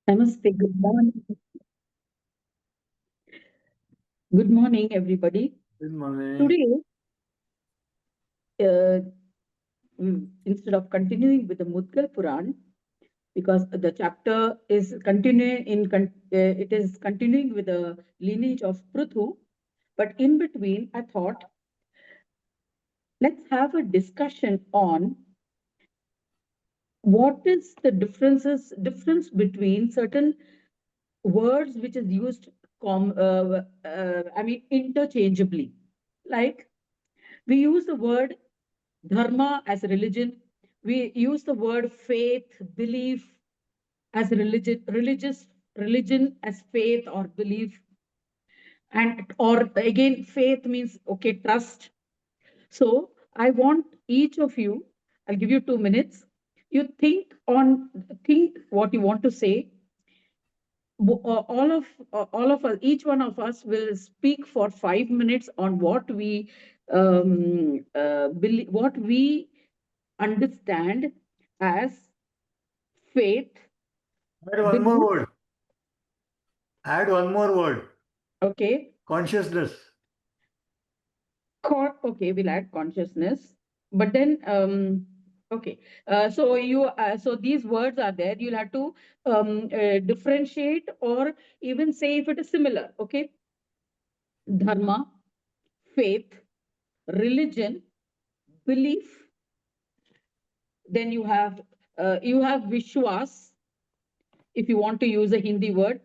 Namaste. Good morning. Good morning, everybody. Good morning. Today, uh, instead of continuing with the Mudgal Puran, because the chapter is it is continuing with the lineage of Pruthu, but in between, I thought let's have a discussion on what is the difference between certain words which is used interchangeably. Like we use the word dharma as a religion. We use the word faith, belief as religion as faith or belief. And or again, faith means okay, trust. So I want each of you, I'll give you 2 minutes. You think what you want to say. All of us, each one of us will speak for 5 minutes on what we believe, what we understand as faith, Add one more belief. word. Add one more word. Okay, Consciousness. okay, we'll add consciousness. But then, okay, so these words are there. You'll have to differentiate or even say if it is similar. Okay, dharma, faith, religion, belief. Then you have vishwas. If you want to use a Hindi word,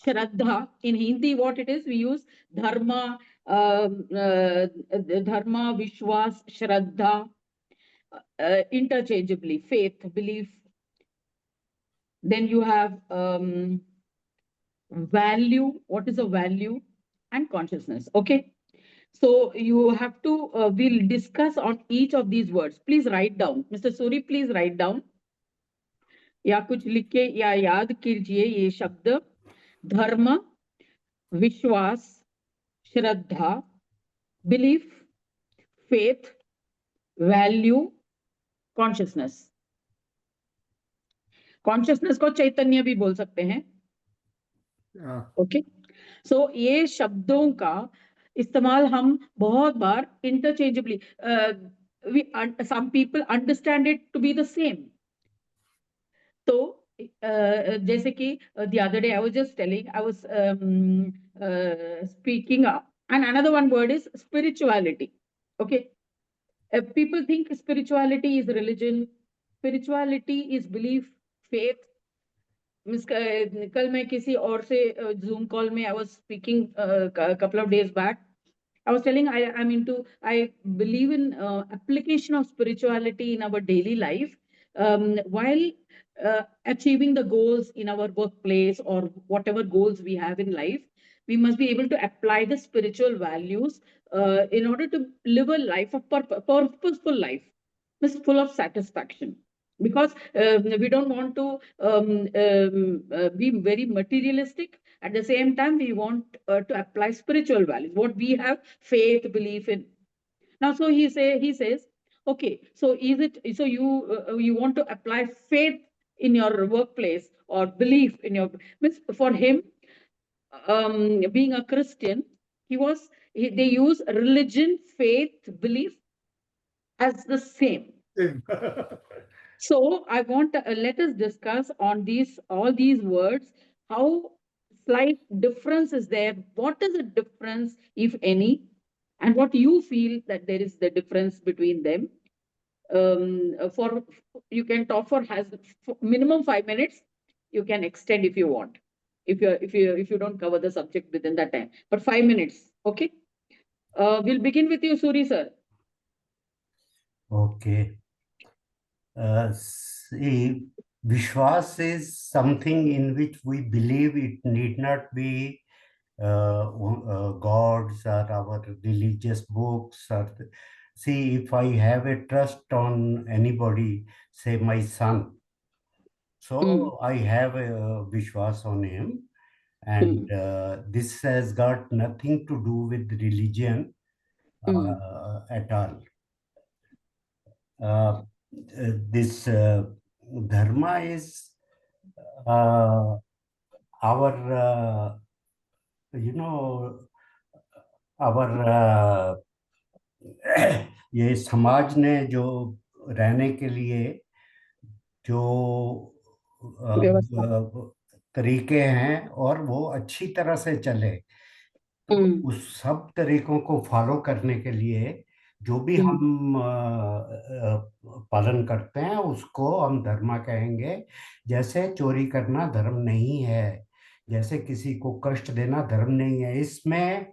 shraddha. In Hindi, what it is, we use dharma, dharma, vishwas, shraddha, interchangeably. Faith, belief. Then you have value. What is a value? And consciousness. Okay. So you have to, we'll discuss on each of these words. Please write down. Mr. Suri, please write down. या कुछ लिख के या याद कीजिए ये शब्द धर्म विश्वास श्रद्धा belief faith value consciousness consciousness को चैतन्य भी बोल सकते हैं ओके सो ये शब्दों का इस्तेमाल हम बहुत बार interchangeably some people understand it to be the same. तो जैसे कि the other day I was just telling, I was speaking up, and another one word is spirituality. Okay, people think spirituality is religion, spirituality is belief, faith. Miss कल मैं किसी और से Zoom call में I was speaking a couple of days back. I was telling I believe in application of spirituality in our daily life, while achieving the goals in our workplace or whatever goals we have in life. We must be able to apply the spiritual values in order to live a life of purposeful life, full of satisfaction. Because we don't want to be very materialistic. At the same time, we want to apply spiritual values, what we have faith, belief in. Now, so he says, okay, so is it so you want to apply faith in your workplace or belief in your means for him, being a Christian, they use religion, faith, belief as the same. So I want let us discuss on all these words, how slight difference is there. What is the difference, if any, and what you feel that there is the difference between them. For you can talk for minimum 5 minutes. You can extend if you want, if you don't cover the subject within that time. But 5 minutes, okay. We'll begin with you, Suri sir. Okay. See, Vishwas is something in which we believe. It need not be gods or our religious books. See, if I have a trust on anybody, say my son, so I have a Vishwas on him. And this has got nothing to do with religion at all. This Dharma is our you know our ये समाज ने जो रहने के लिए जो व्यवस्था। तरीके हैं और वो अच्छी तरह से चले, तो उस सब तरीकों को फॉलो करने के लिए जो भी हम पालन करते हैं उसको हम धर्म कहेंगे। जैसे चोरी करना धर्म नहीं है, जैसे किसी को कष्ट देना धर्म नहीं है, इसमें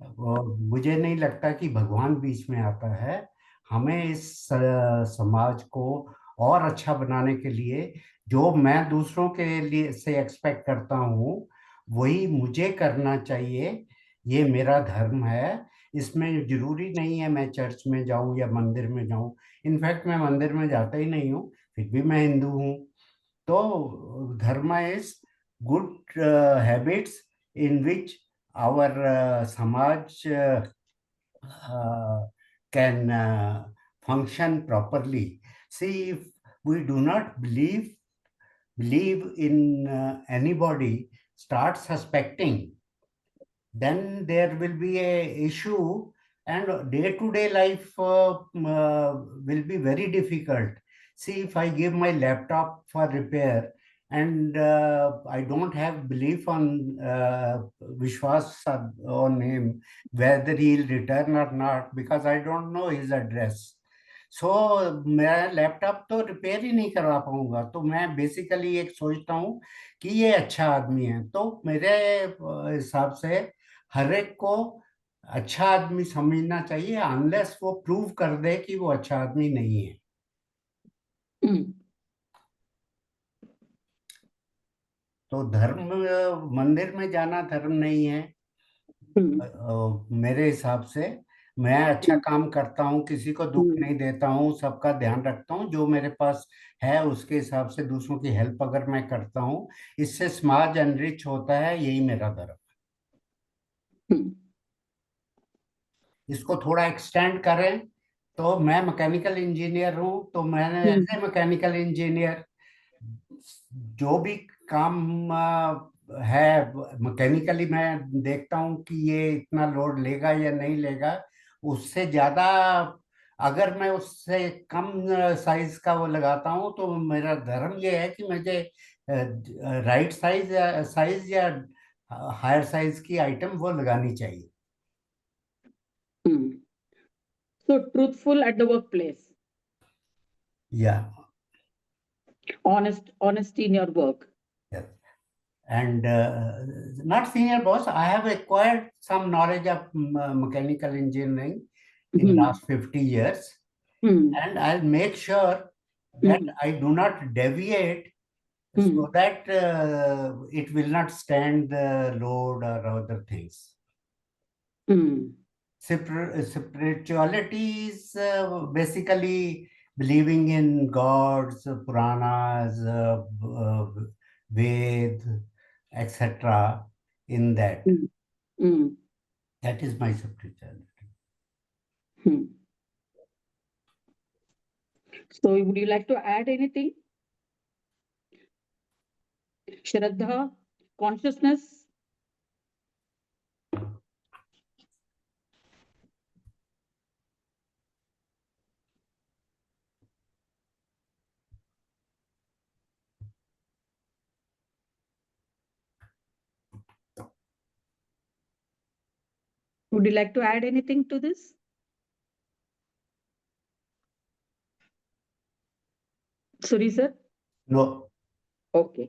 मुझे नहीं लगता कि भगवान बीच में आता है। हमें इस समाज को और अच्छा बनाने के लिए जो मैं दूसरों के लिए से एक्सपेक्ट करता हूँ वही मुझे करना चाहिए। ये मेरा धर्म है। इसमें जरूरी नहीं है मैं चर्च में जाऊं या मंदिर में जाऊं। इनफैक्ट मैं मंदिर में जाता ही नहीं हूँ, फिर भी मैं हिंदू हूँ। तो धर्म is good habits in which our samaj can function properly. See, if we do not believe in anybody, start suspecting, then there will be a issue, and day-to-day life will be very difficult. See, if I give my laptop for repair and I don't have belief on Vishwas on him, whether he'll return or not, because I don't know his address. सो मैं laptop तो repair ही नहीं करवा पाऊंगा। तो मैं basically एक सोचता हूँ कि ये अच्छा आदमी है, तो मेरे हिसाब से हर एक को अच्छा आदमी समझना चाहिए अनलेस वो प्रूव कर दे कि वो अच्छा आदमी नहीं है। तो धर्म मंदिर में जाना धर्म नहीं है मेरे हिसाब से। मैं अच्छा काम करता हूँ, किसी को दुख नहीं देता हूँ, सबका ध्यान रखता हूँ, जो मेरे पास है उसके हिसाब से दूसरों की हेल्प अगर मैं करता हूँ, इससे समाज एनरिच होता है। यही मेरा धर्म। इसको थोड़ा एक्सटेंड करें तो मैं मैकेनिकल इंजीनियर हूँ, तो मैंने एज ए मैकेनिकल इंजीनियर जो भी काम है मैकेनिकली मैं देखता हूँ कि ये इतना लोड लेगा या नहीं लेगा। उससे ज्यादा अगर मैं उससे कम साइज का वो लगाता हूँ तो मेरा धर्म ये है कि मुझे राइट साइज या हायर साइज की आइटम वो लगानी चाहिए। So truthful at the workplace. Yeah. Honesty in your work. Yes. And not senior boss, I have acquired some knowledge of mechanical engineering in last 50 years. And I'll make sure that I do not deviate so that it will not stand the load or other things. Spirituality is basically believing in gods, Puranas, Ved, etc. in that. That is my spirituality. So would you like to add anything? Shraddha, consciousness? Would you like to add anything to this? Sorry, sir? No. Okay.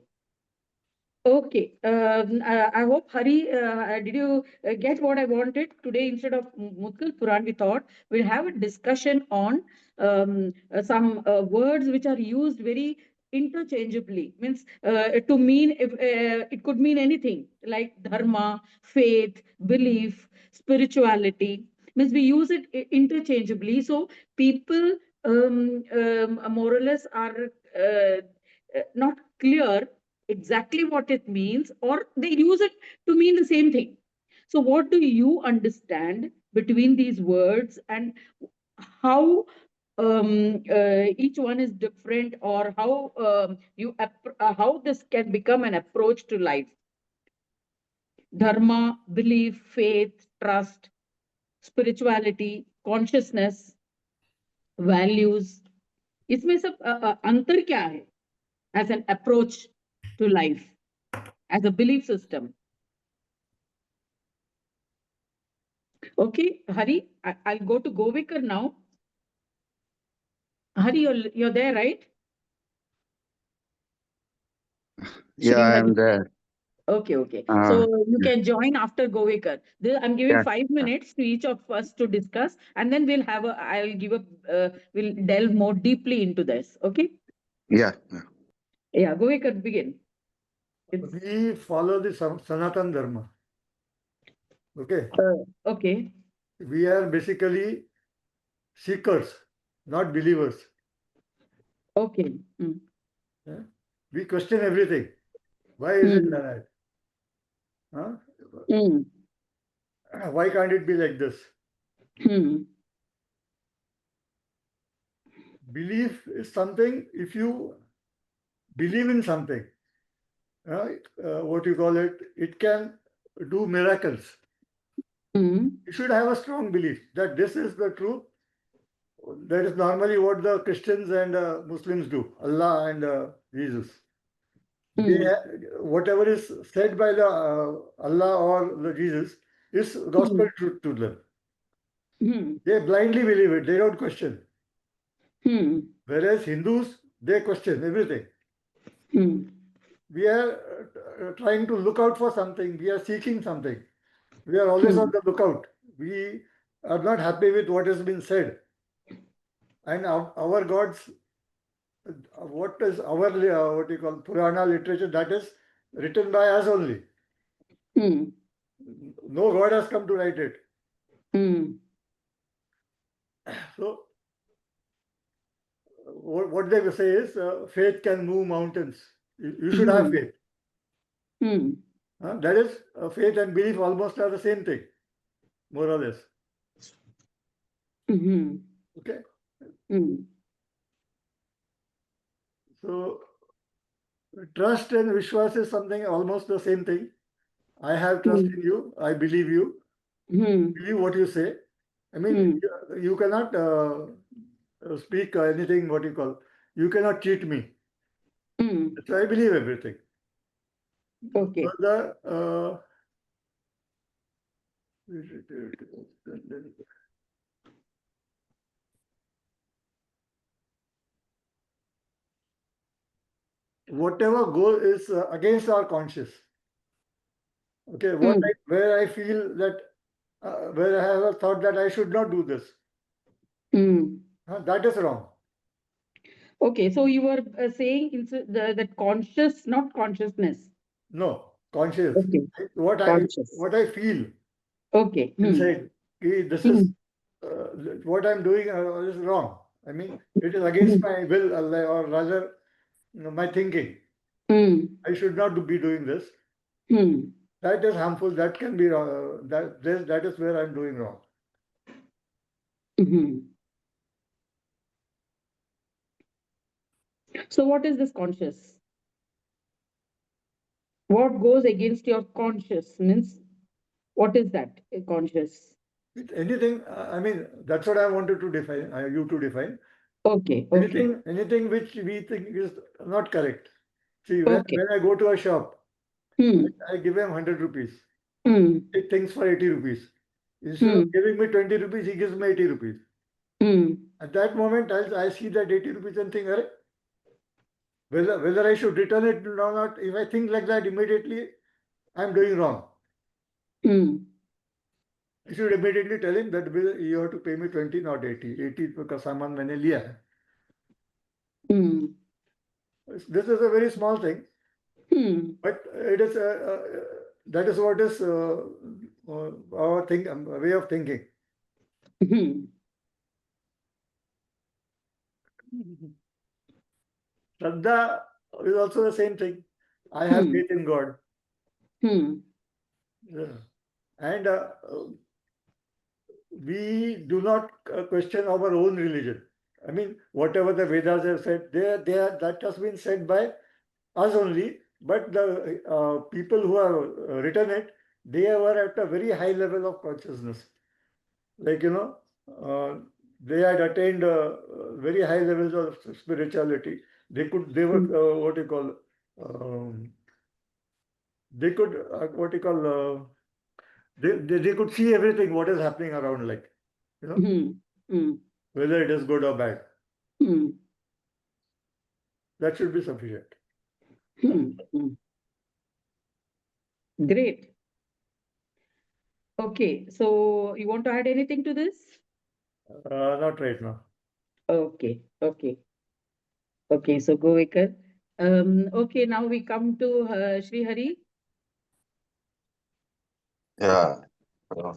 Okay. I hope, Hari, did you get what I wanted? Today, instead of Mutkal Puran, we thought we'll have a discussion on some words which are used very interchangeably. Means to mean, if it could mean anything like dharma, faith, belief, spirituality. Means we use it interchangeably. So people more or less are not clear exactly what it means, or they use it to mean the same thing. So what do you understand between these words, and how each one is different, or how how this can become an approach to life? Dharma, belief, faith, trust, spirituality, consciousness, values. इसमें सब अंतर क्या है as an approach to life, as a belief system? Okay, Hari, I'll go to Govikar now. Hari, you're there, right? Yeah, I am Srihari. there. Okay, okay. Uh, So you yeah, can join after Govikar. I'm giving yeah, 5 minutes to each of us to discuss, and then I'll give we'll delve more deeply into this. Okay? yeah. Yeah, Govikar, begin. It's, We follow the Sanatan Dharma. Okay. okay. We are basically seekers, not believers. Okay. Mm. Yeah? We question everything. Why is it like that? Huh? Mm. Why can't it be like this? Hmm. Belief is something, if you believe in something, what you call it, it can do miracles. Mm. You should have a strong belief that this is the truth. That is normally what the Christians and Muslims do, Allah and Jesus. They, whatever is said by the Allah or the Jesus is gospel truth to them. Hmm. They blindly believe it. They don't question. Hmm. Whereas Hindus, they question everything. Hmm. We are trying to look out for something. We are seeking something. We are always on the lookout. We are not happy with what has been said. And our gods, what is our, what you call, Purana literature, that is written by us only. Hmm. No god has come to write it. Hmm. So, what they say is faith can move mountains. You should have faith. Hmm. That is, faith and belief almost are the same thing, more or less. Hmm. Okay. Hmm. So, trust and Vishwas is something almost the same thing. I have trust in you. I believe you. Hmm. Believe what you say. I mean, you cannot speak anything, what you call, you cannot cheat me. Hmm. So I believe everything. Okay. So whatever goes is against our conscious. Okay, where I feel that where I have a thought that I should not do this, that is wrong. Okay, so you were saying that conscious, not consciousness. No, conscious. Okay, What conscious. I feel Okay. inside, this is what I'm doing is wrong. I mean, it is against my will, or rather, my thinking. I should not be doing this. That is harmful. That can be wrong. That is where I'm doing wrong. So what is this conscious? What goes against your conscious means? What is that conscious? Anything. I mean, that's what I wanted to define. You to define. Okay. Okay. Anything which we think is not correct. See, Okay. when I go to a shop, I give him 100 rupees. He thinks for 80 rupees. Instead of giving me 20 rupees, he gives me 80 rupees. At that moment, I see that 80 rupees and think, "Arre, whether I should return it or not." If I think like that immediately, I'm doing wrong. I should immediately tell him that you have to pay me 20, not 80. 80 because सामान मैंने लिया है. This is a very small thing, but it is that is what is our way of thinking. Shraddha is also the same thing. I have faith in God. Yeah. And we do not question our own religion. I mean, whatever the Vedas have said, that has been said by us only, but the people who have written it, they were at a very high level of consciousness. Like, they had attained very high levels of spirituality. They were, what you call, they could, what you call, they could see everything, what is happening around, like, whether it is good or bad. That should be sufficient. Great. Okay, so you want to add anything to this? Not right now. Okay, okay. Okay, so go Vikar. Okay, now we come to Sri Hari. Yeah. uh,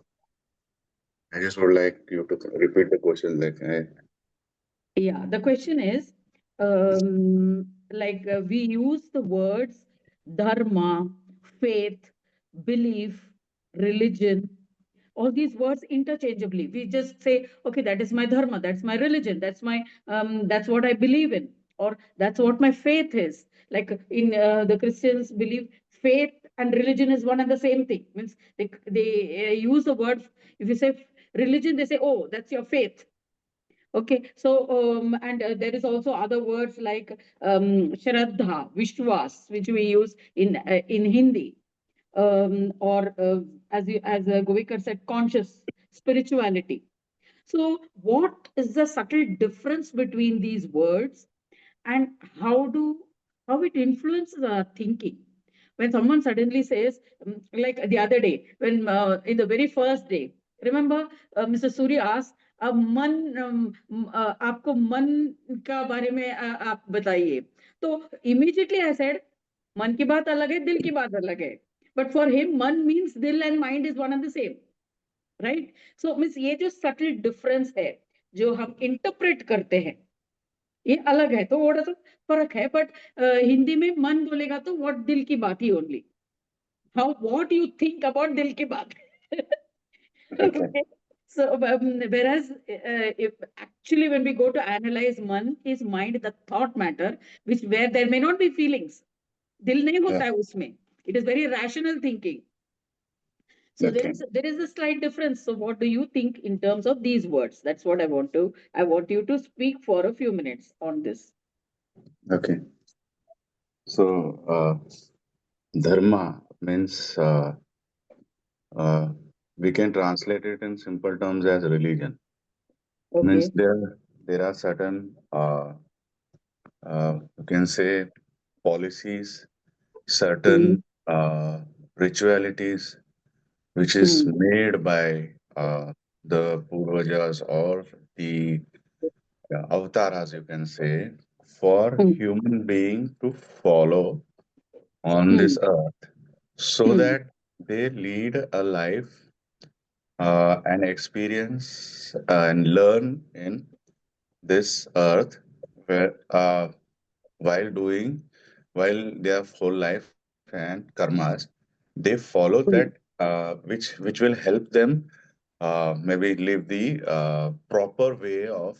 I just would like you to repeat the question. Yeah, the question is, we use the words dharma, faith, belief, religion, all these words interchangeably. We just say, okay, that is my dharma, that's my religion, that's what I believe in, or that's what my faith is. Like in the Christians believe faith and religion is one and the same thing. Means they use the word. If you say religion, they say, oh, that's your faith. Okay, so and there is also other words like Shraddha, Vishwas, which we use in Hindi, or as Govikar said, conscious spirituality. So, what is the subtle difference between these words, and how it influences our thinking? When someone suddenly says, like the other day, when in the very first day, remember, Mr. Suri asked, अब मन आपको मन का बारे में आप बताइए, तो immediately I said, मन की बात अलग है, दिल की बात अलग है, but for him मन means दिल and mind is one and the same, right? So means ये जो subtle difference है, जो हम interpret करते हैं, ये अलग है, तो थोड़ा सा फर्क है, बट हिंदी में मन बोलेगा तो व्हाट दिल की बात ही only, how what you think about दिल की बात. Okay. So whereas if actually when we go to analyze man is mind, the thought matter, which where there may not be feelings, दिल नहीं होता है उसमें, it is very rational thinking. So there is a slight difference. So what do you think in terms of these words? That's what I want you to speak for a few minutes on this. Okay. So, dharma means we can translate it in simple terms as religion. Means Okay. there are certain you can say policies, certain ritualities which is made by the Purvajas or the avatars, you can say, for human being to follow on this earth so that they lead a life and experience and learn in this earth where while doing while their whole life and karmas they follow that which will help them maybe live the proper way of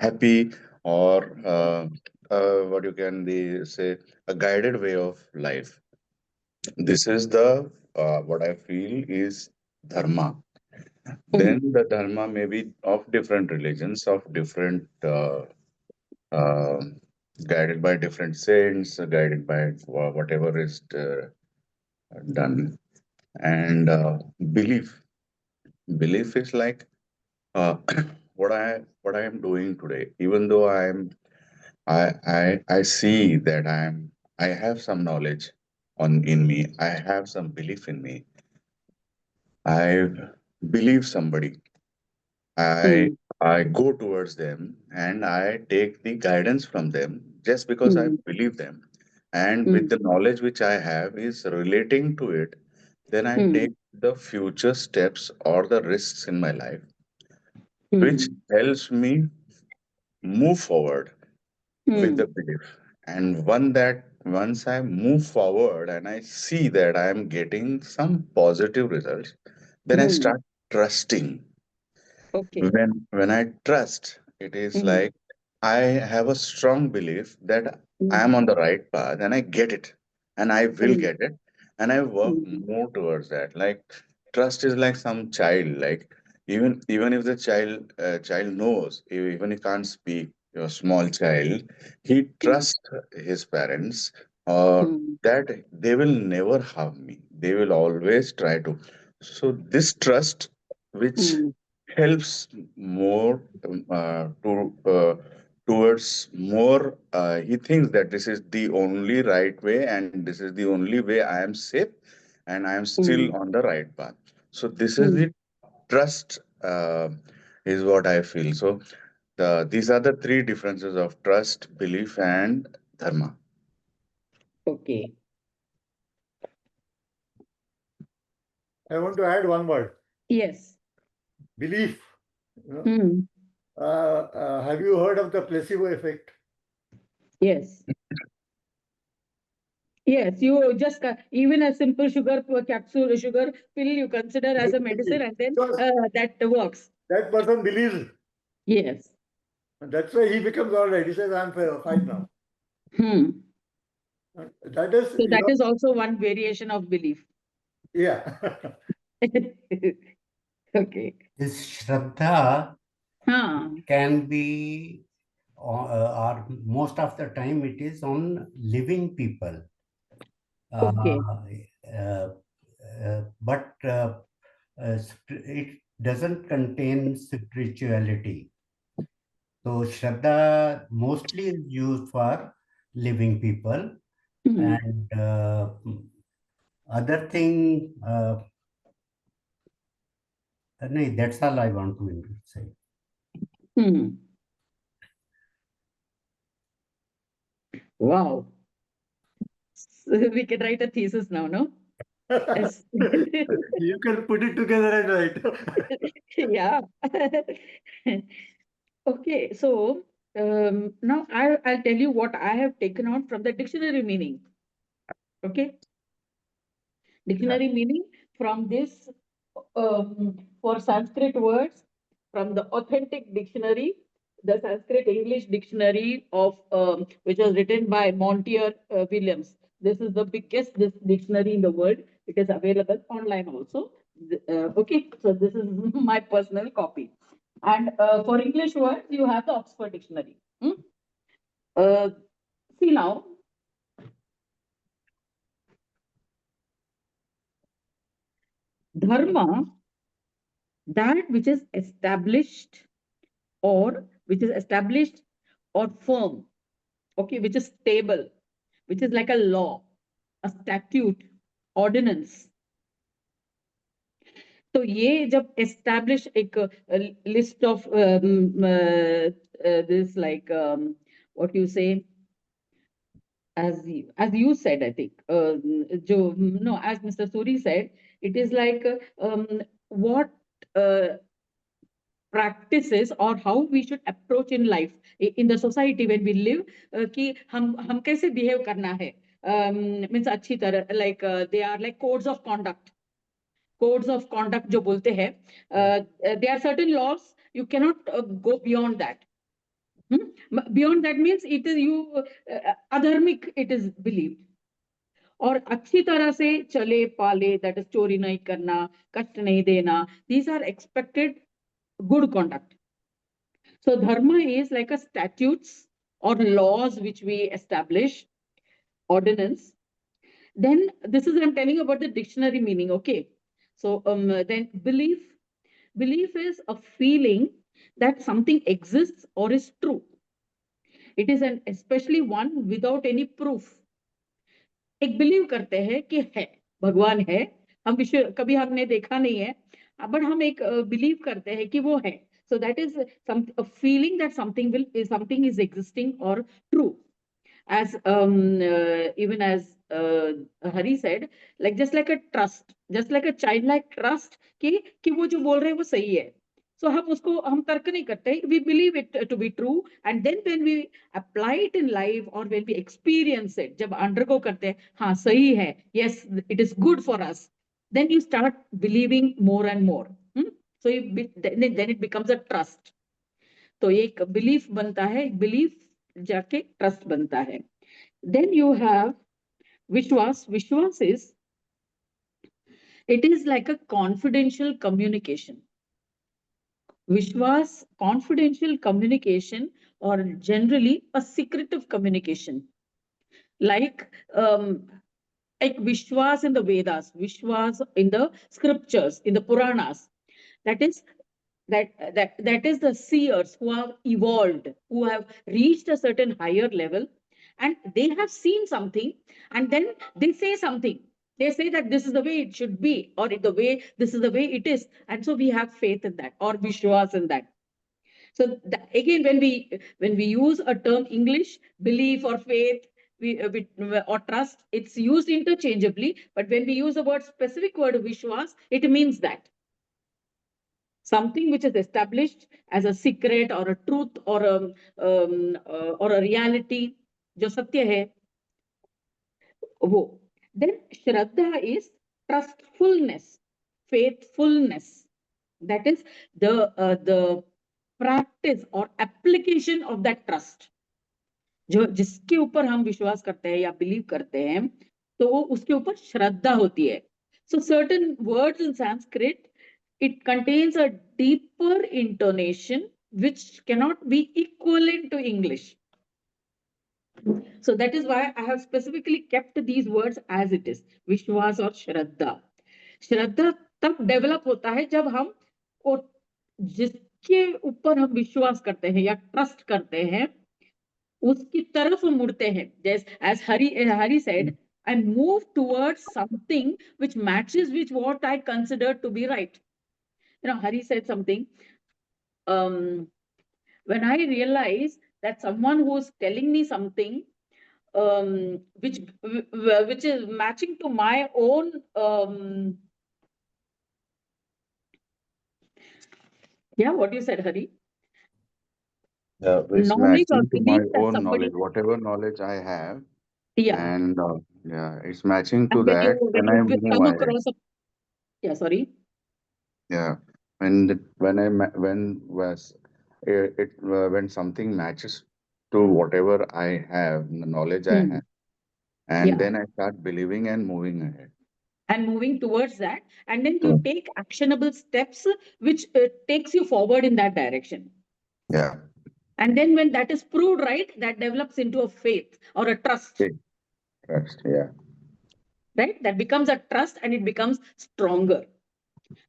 happy or what you can say a guided way of life. This is the what I feel is dharma. Then the dharma may be of different religions, of different uh, guided by different saints, guided by whatever is done. And belief is like uh, what I am doing today. Even though I see that I have some knowledge on in me. I have some belief in me. I believe somebody. I I go towards them and I take the guidance from them just because I believe them. And with the knowledge which I have is relating to it, then I take the future steps or the risks in my life, which helps me move forward with the belief. And once I move forward and I see that I am getting some positive results, then I start trusting. Okay. When I trust, it is like I have a strong belief that I am on the right path and I get it and I will get it. and I work more towards that. Like trust is like some child. Like even if the child knows, even he can't speak, a small child, he trusts his parents, or that they will never harm me. They will always try to. So this trust, which helps more towards more. He thinks that this is the only right way, and this is the only way I am safe, and I am still on the right path. So this is the trust, is what I feel. So these are the three differences of trust, belief, and dharma. Okay. I want to add one word. Yes. Belief. Have you heard of the placebo effect? Yes. Yes, you just even a simple sugar capsule, sugar pill you consider as a medicine, and then that works. That person believes. Yes. And that's why he becomes all right. He says, I'm fine now. That is, so that is also one variation of belief. Yeah. Okay. This Shraddha can be, or most of the time it is on living people. Okay. But it doesn't contain spirituality. So Shraddha mostly is used for living people, and other thing, no, that's all I want to say. Wow. So we can write a thesis now, no? Yes. You can put it together and write. Yeah. Okay, so now I'll tell you what I have taken out from the dictionary meaning. Okay. Dictionary meaning from this for Sanskrit words from the authentic dictionary, the Sanskrit English dictionary of which was written by Montier Williams. This is the biggest dictionary in the world. It is available online also. Okay, so this is my personal copy. And for English words, you have the Oxford Dictionary. Uh, See now, dharma, that which is established or firm, okay, which is stable, which is like a law, a statute, ordinance. तो ये जब establish एक list of this like what you say, as you said, I think no, as Mr. Suri said, it is like what practices or how we should approach in life in the society when we live कि हम कैसे behave करना है means अच्छी तरह like they are like codes of conduct जो बोलते हैं there are certain laws you cannot go beyond that. Beyond that means it is you adharmic it is believed. और अच्छी तरह से चले पाले that is चोरी नहीं करना कष्ट नहीं देना these are expected good conduct. So dharma is like a statutes or laws which we establish, ordinance. Then this is I'm telling you about the dictionary meaning. Okay. So then belief is a feeling that something exists or is true. It is an especially one without any proof. एक believe करते हैं कि है भगवान है हम विश्व कभी हमने देखा नहीं है बट हम एक बिलीव करते हैं कि वो है so that is a feeling that something is existing or true as even as Hari said like just like a trust just like a childlike trust कि वो जो बोल रहे हैं वो सही है so हम तर्क नहीं करते we believe it to be true and then when we apply it in life or when we experience it जब undergo करते हैं हाँ सही है yes it is good for us then you start believing more and more so then it becomes a trust तो एक belief बनता है belief जाके trust बनता है then you have vishwas is It is like a confidential communication. Vishwas, confidential communication, or generally a secretive communication. Like Vishwas in the Vedas, Vishwas in the scriptures, in the Puranas. That is that is the seers who have evolved, who have reached a certain higher level, and they have seen something, and then they say something. They say that this is the way it should be, or this is the way it is, and so we have faith in that, or vishwas in that. So again, when we use a term English, belief or faith, or trust, it's used interchangeably. But when we use the word specific word vishwas, it means that something which is established as a secret or a truth or a reality, जो सत्य है, वो. Then Shraddha is trustfulness, faithfulness. That is the practice or application of that trust. जो जिसके ऊपर हम विश्वास करते हैं या बिलीव करते हैं, तो वो उसके ऊपर श्रद्धा होती है. So certain words in Sanskrit, it contains a deeper intonation which cannot be equivalent to English. So that is why I have specifically kept these words as it is, Vishwas or Shraddha. Shraddha तब develop होता है जब हम जिसके ऊपर हम विश्वास करते हैं या ट्रस्ट करते हैं उसकी तरफ मुड़ते हैं. As Hari said, I move towards something which matches with what I consider to be right. Hari said something. When I realize that someone who is telling me something which is matching to my own what you said, Hari? It's Knowledge or matching to my belief that own somebody, knowledge, whatever knowledge I have, yeah, and it's matching to and when that. Then I you move come ahead. across sorry. Yeah, when something matches to whatever I have, the knowledge I have, and Yeah. then I start believing and moving ahead. And moving towards that, and then you Yeah. take actionable steps which takes you forward in that direction. Yeah. And then when that is proved right, that develops into a faith or a trust. Trust, yeah. Right? That becomes a trust and it becomes stronger.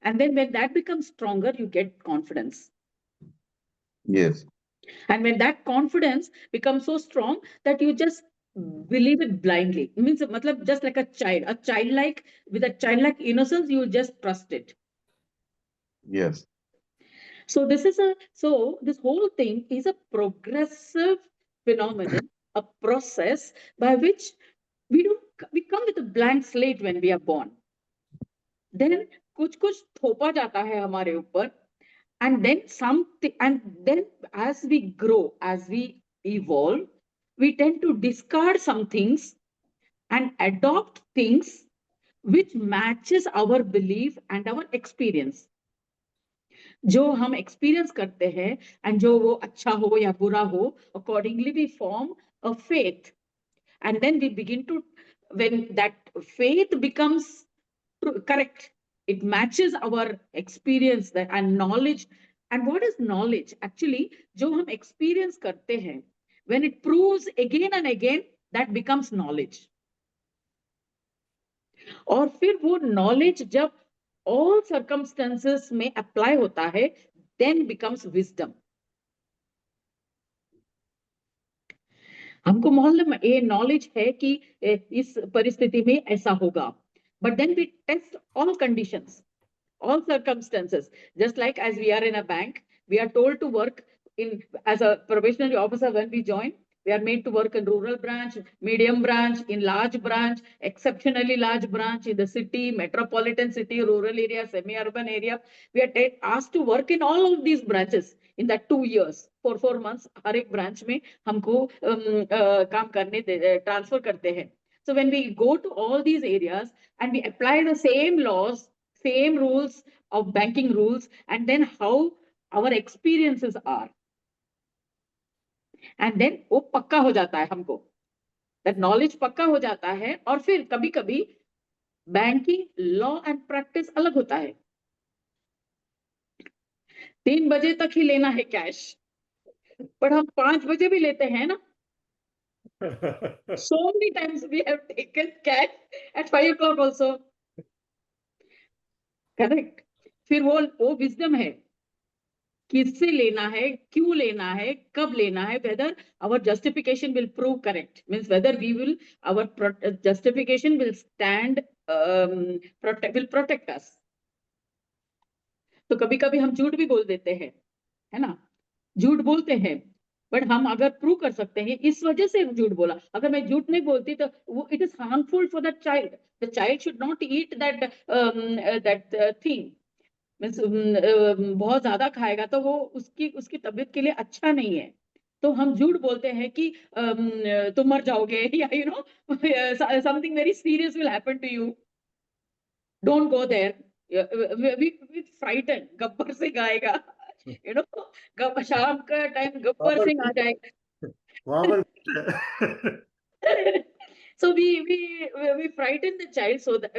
And then when that becomes stronger, you get confidence. Yes. And when that confidence becomes so strong that you just believe it blindly. It means just like a childlike, with a childlike innocence, you will just trust it. Yes. So this whole thing is a progressive phenomenon, a process by which we come with a blank slate when we are born. Then कुछ थोपा जाता है हमारे ऊपर, and then as we grow, as we evolve, we tend to discard some things and adopt things which matches our belief and our experience. जो हम experience करते हैं एंड जो वो अच्छा हो या बुरा हो, accordingly we form a faith, and then we begin to, when that faith becomes correct, it matches our experience and knowledge. And what is knowledge? Actually, जो हम experience करते हैं, when it proves again and again, that becomes knowledge. और फिर वो knowledge जब all circumstances में apply होता है, then becomes wisdom. हमको मालूम ये knowledge है कि इस परिस्थिति में ऐसा होगा, but then we test all conditions, all circumstances. Just like as we are in a bank, we are told to work as a probationary officer. When we join, we are made to work in rural branch, medium branch, in large branch, exceptionally large branch, in the city, metropolitan city, rural area, semi-urban area. We are asked to work in all of these branches in that 2 years. 4 months हर एक branch में हमको काम करने transfer करते हैं. So when we go to all these areas and we apply the same laws, same rules of banking rules, and then how our experiences are, and then वो पक्का हो जाता है हमको, that knowledge पक्का हो जाता है. और फिर कभी कभी बैंकिंग, लॉ एंड प्रैक्टिस अलग होता है। 3 बजे तक ही लेना है कैश, पर हम 5 बजे भी लेते हैं ना। So many times we have taken cash at 5 o'clock also. Correct. फिर वो विजडम है, किससे लेना है, क्यों लेना है, कब लेना है, whether our justification will prove correct, means whether we will our justification will stand, will protect us. तो कभी कभी हम झूठ भी बोल देते हैं, है ना, झूठ बोलते हैं, बट हम अगर प्रूव कर सकते हैं इस वजह से झूठ बोला। अगर मैं झूठ नहीं बोलती तो वो it is harmful for that child, the child should not eat that thing, बहुत ज्यादा खाएगा तो वो उसकी उसकी तबीयत के लिए अच्छा नहीं है। तो हम झूठ बोलते हैं कि तुम मर जाओगे या you know something very serious will happen to you, don't go there, we frighten, Gabbar Singh आएगा, यू नो, शाम का टाइम गब्बर सिंह आ जाएगा। वहां पर So we frighten the child, so that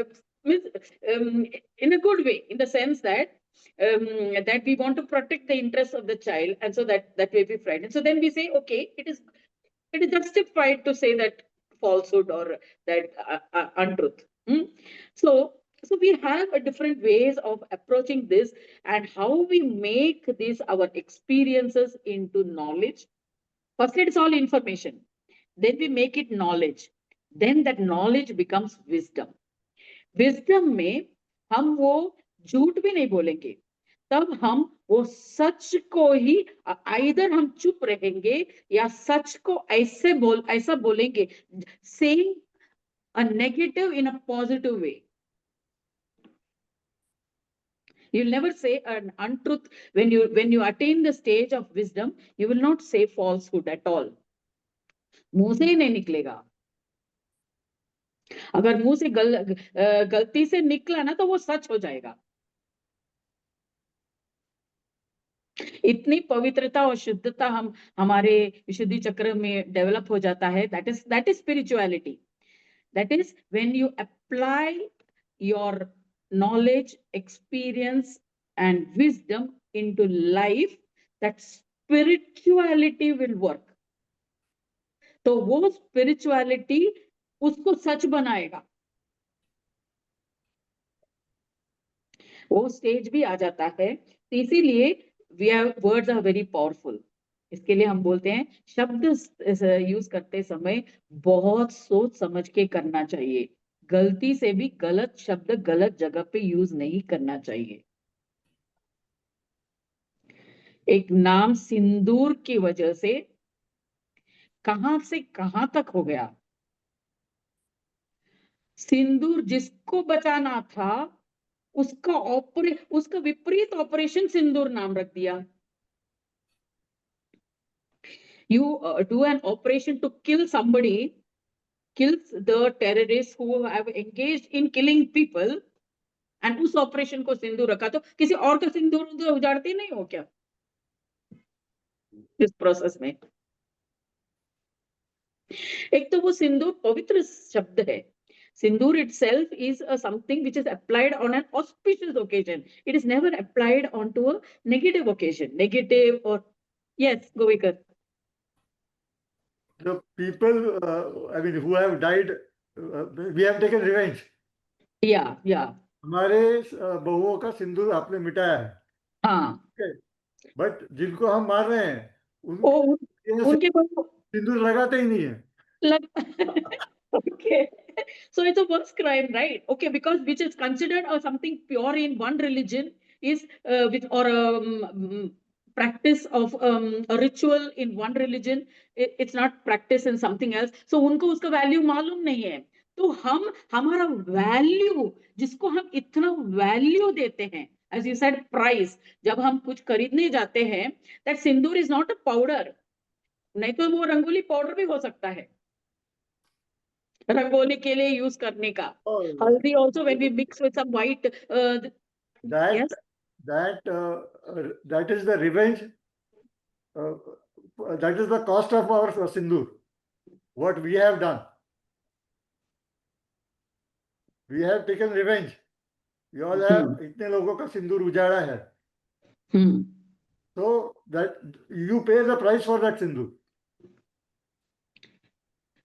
means, in a good way, in the sense that that we want to protect the interests of the child, and so that way we frighten. So then we say, okay, it is justified to say that falsehood or that untruth. Hmm? So so we have a different ways of approaching this, and how we make this our experiences into knowledge. Firstly, it's all information. Then we make it knowledge. Then that knowledge becomes wisdom. Wisdom में हम वो झूठ भी नहीं बोलेंगे, तब हम वो सच को ही आइदर हम चुप रहेंगे या सच को ऐसा बोलेंगे, saying a negative in a positive way. You'll never say an untruth. When you attain the stage of wisdom, you will not say falsehood at all. मुंह से ही नहीं निकलेगा। अगर मुंह से गलती से निकला ना तो वो सच हो जाएगा। इतनी पवित्रता और शुद्धता हम हमारे विशुद्धि चक्र में डेवलप हो जाता है। That is spirituality. That is when you apply your knowledge, experience and wisdom into life, that spirituality will work. तो वो स्पिरिचुअलिटी उसको सच बनाएगा, वो स्टेज भी आ जाता है। तो इसीलिए वर्ड्स आर वेरी पावरफुल। इसके लिए हम बोलते हैं शब्द यूज करते समय बहुत सोच समझ के करना चाहिए, गलती से भी गलत शब्द गलत जगह पे यूज नहीं करना चाहिए। एक नाम सिंदूर की वजह से कहां तक हो गया। सिंदूर जिसको बचाना था उसका विपरीत ऑपरेशन सिंदूर नाम रख दिया। You do an operation to kill somebody, kills the terrorists who have engaged in killing people, and उस ऑपरेशन को सिंदूर रखा, तो किसी और का सिंदूर उजाड़ते नहीं हो क्या इस प्रोसेस में? एक तो वो सिंदूर पवित्र शब्द है। सिंदूर itself is something which is applied on an auspicious occasion. It is never applied onto a negative occasion. Negative or yes, Govika. the people, I mean, who have died, we have taken revenge. Yeah, yeah. हमारे बहुओं का सिंदूर आपने मिटाया है। हाँ। But जिनको हम मार रहे हैं उनके सिंदूर लगाते ही नहीं है। Okay. So it's a worse crime, right? Okay, because which is considered something pure in one religion is practice of a ritual in one religion, it's not practice in something else. So उनको उसका value मालूम नहीं है। तो हमारा value, जिसको हम इतना वैल्यू देते हैं, as you said, price, जब हम कुछ खरीदने जाते हैं, that Sindoor is not a powder, नहीं तो वो रंगोली पाउडर भी हो सकता है रंगोली के लिए यूज करने का। हल्दी also when we mix with some white yes, that is the revenge, that is the cost of our sindoor, what we have done. We have taken revenge. We all have इतने लोगों का सिंदूर उजाड़ा है. So that you pay the price for that sindoor.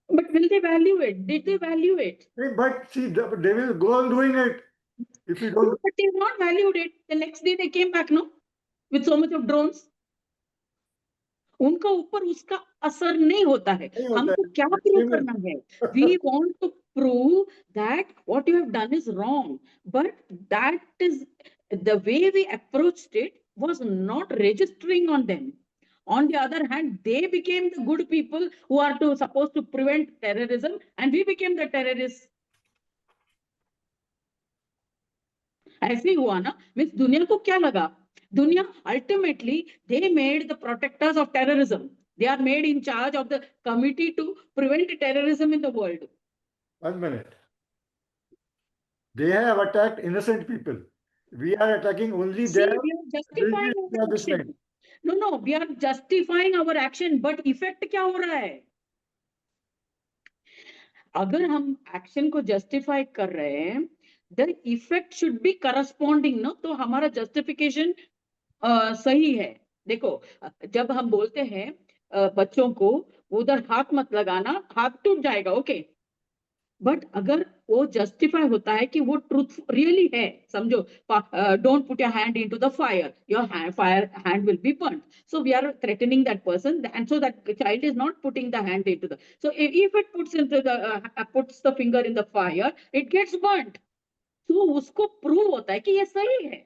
But will they value it? Did they value it? But see, they will go on doing it. If you don't. No, but they have not valued it. The next day they came back, no, with so much of drones. उनका ऊपर उसका असर नहीं होता है. हमको क्या prove करना है? We want to prove that what you have done is wrong, but that is the way we approached it was not registering on them. On the other hand, they became the good people who are supposed to prevent terrorism, and we became the terrorists. ऐसे ही हुआ ना. Means दुनिया को क्या लगा? दुनिया ultimately they made the protectors of terrorism. They are made in charge of the committee to prevent terrorism in the world. 1 minute. They have attacked innocent people. We are attacking only See, their we are justifying our establishment. action. No, we are justifying our action, but effect क्या हो रहा है? अगर हम action को justify कर रहे हैं, the effect should be corresponding, no? तो हमारा justification सही है. देखो, जब हम बोलते हैं बच्चों को उधर हाथ मत लगाना, हाथ टूट जाएगा, ओके. बट अगर वो जस्टिफाई होता है कि वो ट्रूथ रियली है, समझो, don't put your hand into the fire, your hand will be burned. So we are threatening that person, and so that child is not putting the hand into the. So if it puts the finger in the fire, it gets burned. तो उसको prove होता है कि ये सही है.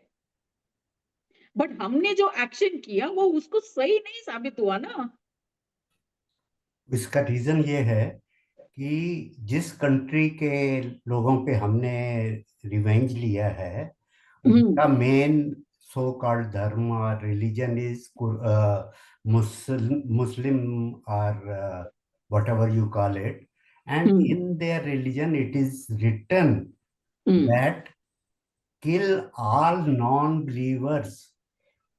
But हमने जो एक्शन किया वो उसको सही नहीं साबित हुआ ना. इसका रीजन ये है कि जिस कंट्री के लोगों पे हमने रिवेंज लिया है, उनका मेन सो कॉल्ड धर्म और रिलीजन इज मुस्लिम और whatever you call it, and in their religion it is written that kill all non-believers.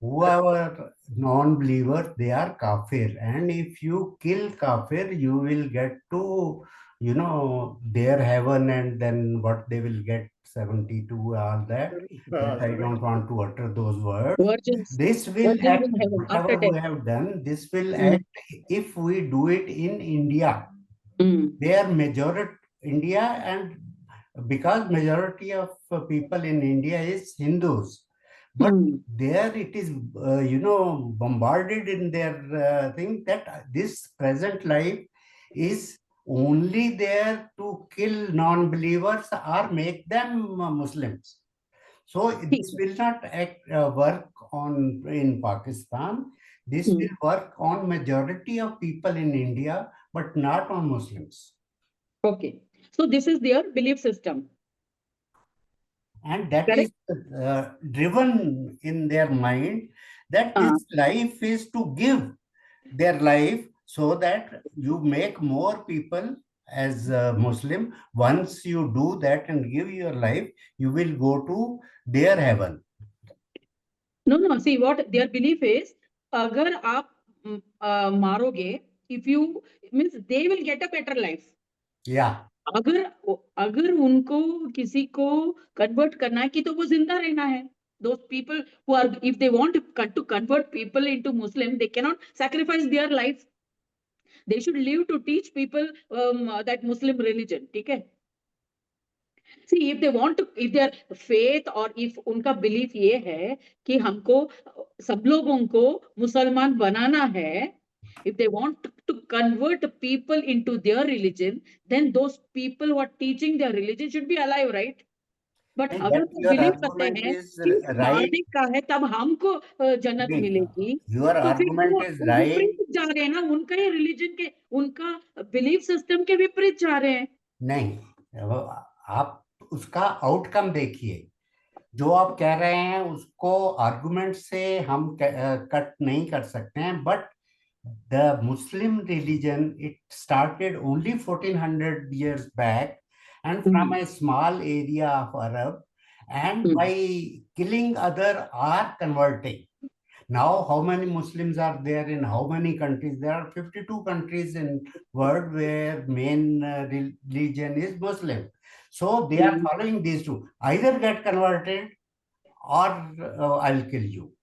Whoever non-believers, they are kafir, and if you kill kafir, you will get to, their heaven, and then what they will get 72, all that. But I don't want to utter those words. Virgins. This will Virgins act, in heaven, whatever after we death. have done, this will act if we do it in India. Their majority, India, and because majority of people in India is Hindus. But there it is, bombarded in their thing that this present life is only there to kill non-believers or make them Muslims. So this will not work on in Pakistan. This will work on majority of people in India, but not on Muslims. Okay. So this is their belief system. And that is driven in their mind that this life is to give their life so that you make more people as a Muslim. Once you do that and give your life, you will go to their heaven. No. See, what their belief is, agar aap maroge, if you, means they will get a better life. Yeah. अगर उनको किसी को convert करना है कि तो वो जिंदा रहना है. Those people who are, if they want to convert people into Muslim, they cannot sacrifice their life. They should live to teach people that Muslim religion. ठीक है? See, if they want to, if their faith or if उनका belief ये है कि हमको सब लोगों को मुसलमान बनाना है, if they want to convert people into their religion, then those people who are teaching their religion should be alive, right? But अगर वो बिलीव करते हैं कि मारने का है तब हमको जन्नत मिलेगी, तो फिर वो विपरीत जा रहे हैं ना, उनका ही रिलीजन के, उनका बिलीफ सिस्टम के विपरीत जा रहे हैं. नहीं, आप उसका आउटकम देखिए. जो आप कह रहे हैं उसको आर्गुमेंट से हम कट नहीं कर सकते हैं, but the Muslim religion, it started only 1400 years back, and from a small area of Arab, and by killing other are converting. Now, how many Muslims are there in how many countries? There are 52 countries in world where main religion is Muslim. So they are following these two. Either get converted or I'll kill you.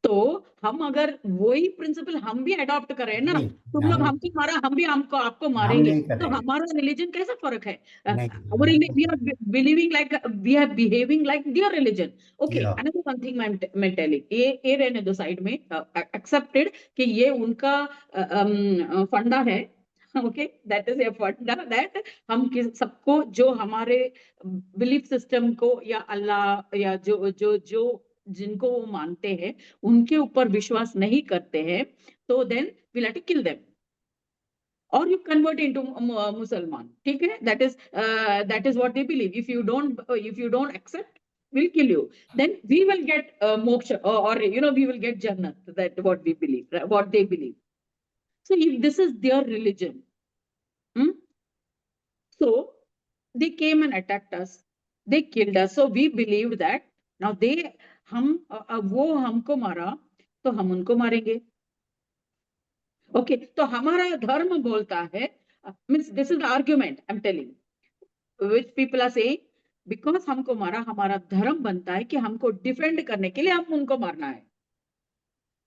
तो हम अगर वही principal हम भी adopt करें ना, तुम लोग हमको मारा, हम भी हमको आपको मारेंगे, तो हमारा रिलीजन कैसा फर्क है? We are believing like we are behaving like their religion. Okay, another one thing मैं telling, ये रहने दो साइड में, accepted कि ये उनका फंडा है. Okay, that is a funda that हम सबको जो हमारे बिलीफ सिस्टम को या अल्लाह या जो जिनको वो मानते हैं उनके ऊपर विश्वास नहीं करते हैं, तो then we'll have to kill them or you convert into Musliman. ठीक है? That is what they believe. If you don't accept, we'll kill you. Then we will get moksha, or we will get Jannat. That what we believe, what they believe. So if this is their religion, so they came and attacked us. They killed us. So we believed that now वो हमको मारा तो हम उनको मारेंगे. Okay, तो हमारा धर्म बोलता है, means this is the argument I am telling, which people are saying, because हमको मारा, हमारा धर्म बनता है कि हमको डिफेंड करने के लिए हम उनको मारना है.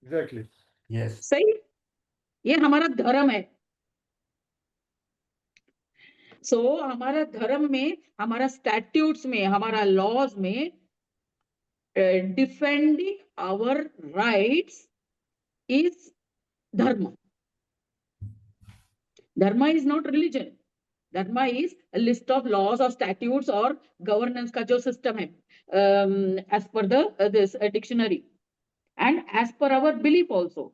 एग्जैक्टली, यस, सही, ये हमारा धर्म है. सो हमारा धर्म में, हमारा स्टैट्यूट्स में, हमारा लॉज में defending our rights is dharma. Dharma is not religion. Dharma is a list of laws or statutes or governance का जो system है, as per this dictionary and as per our belief also.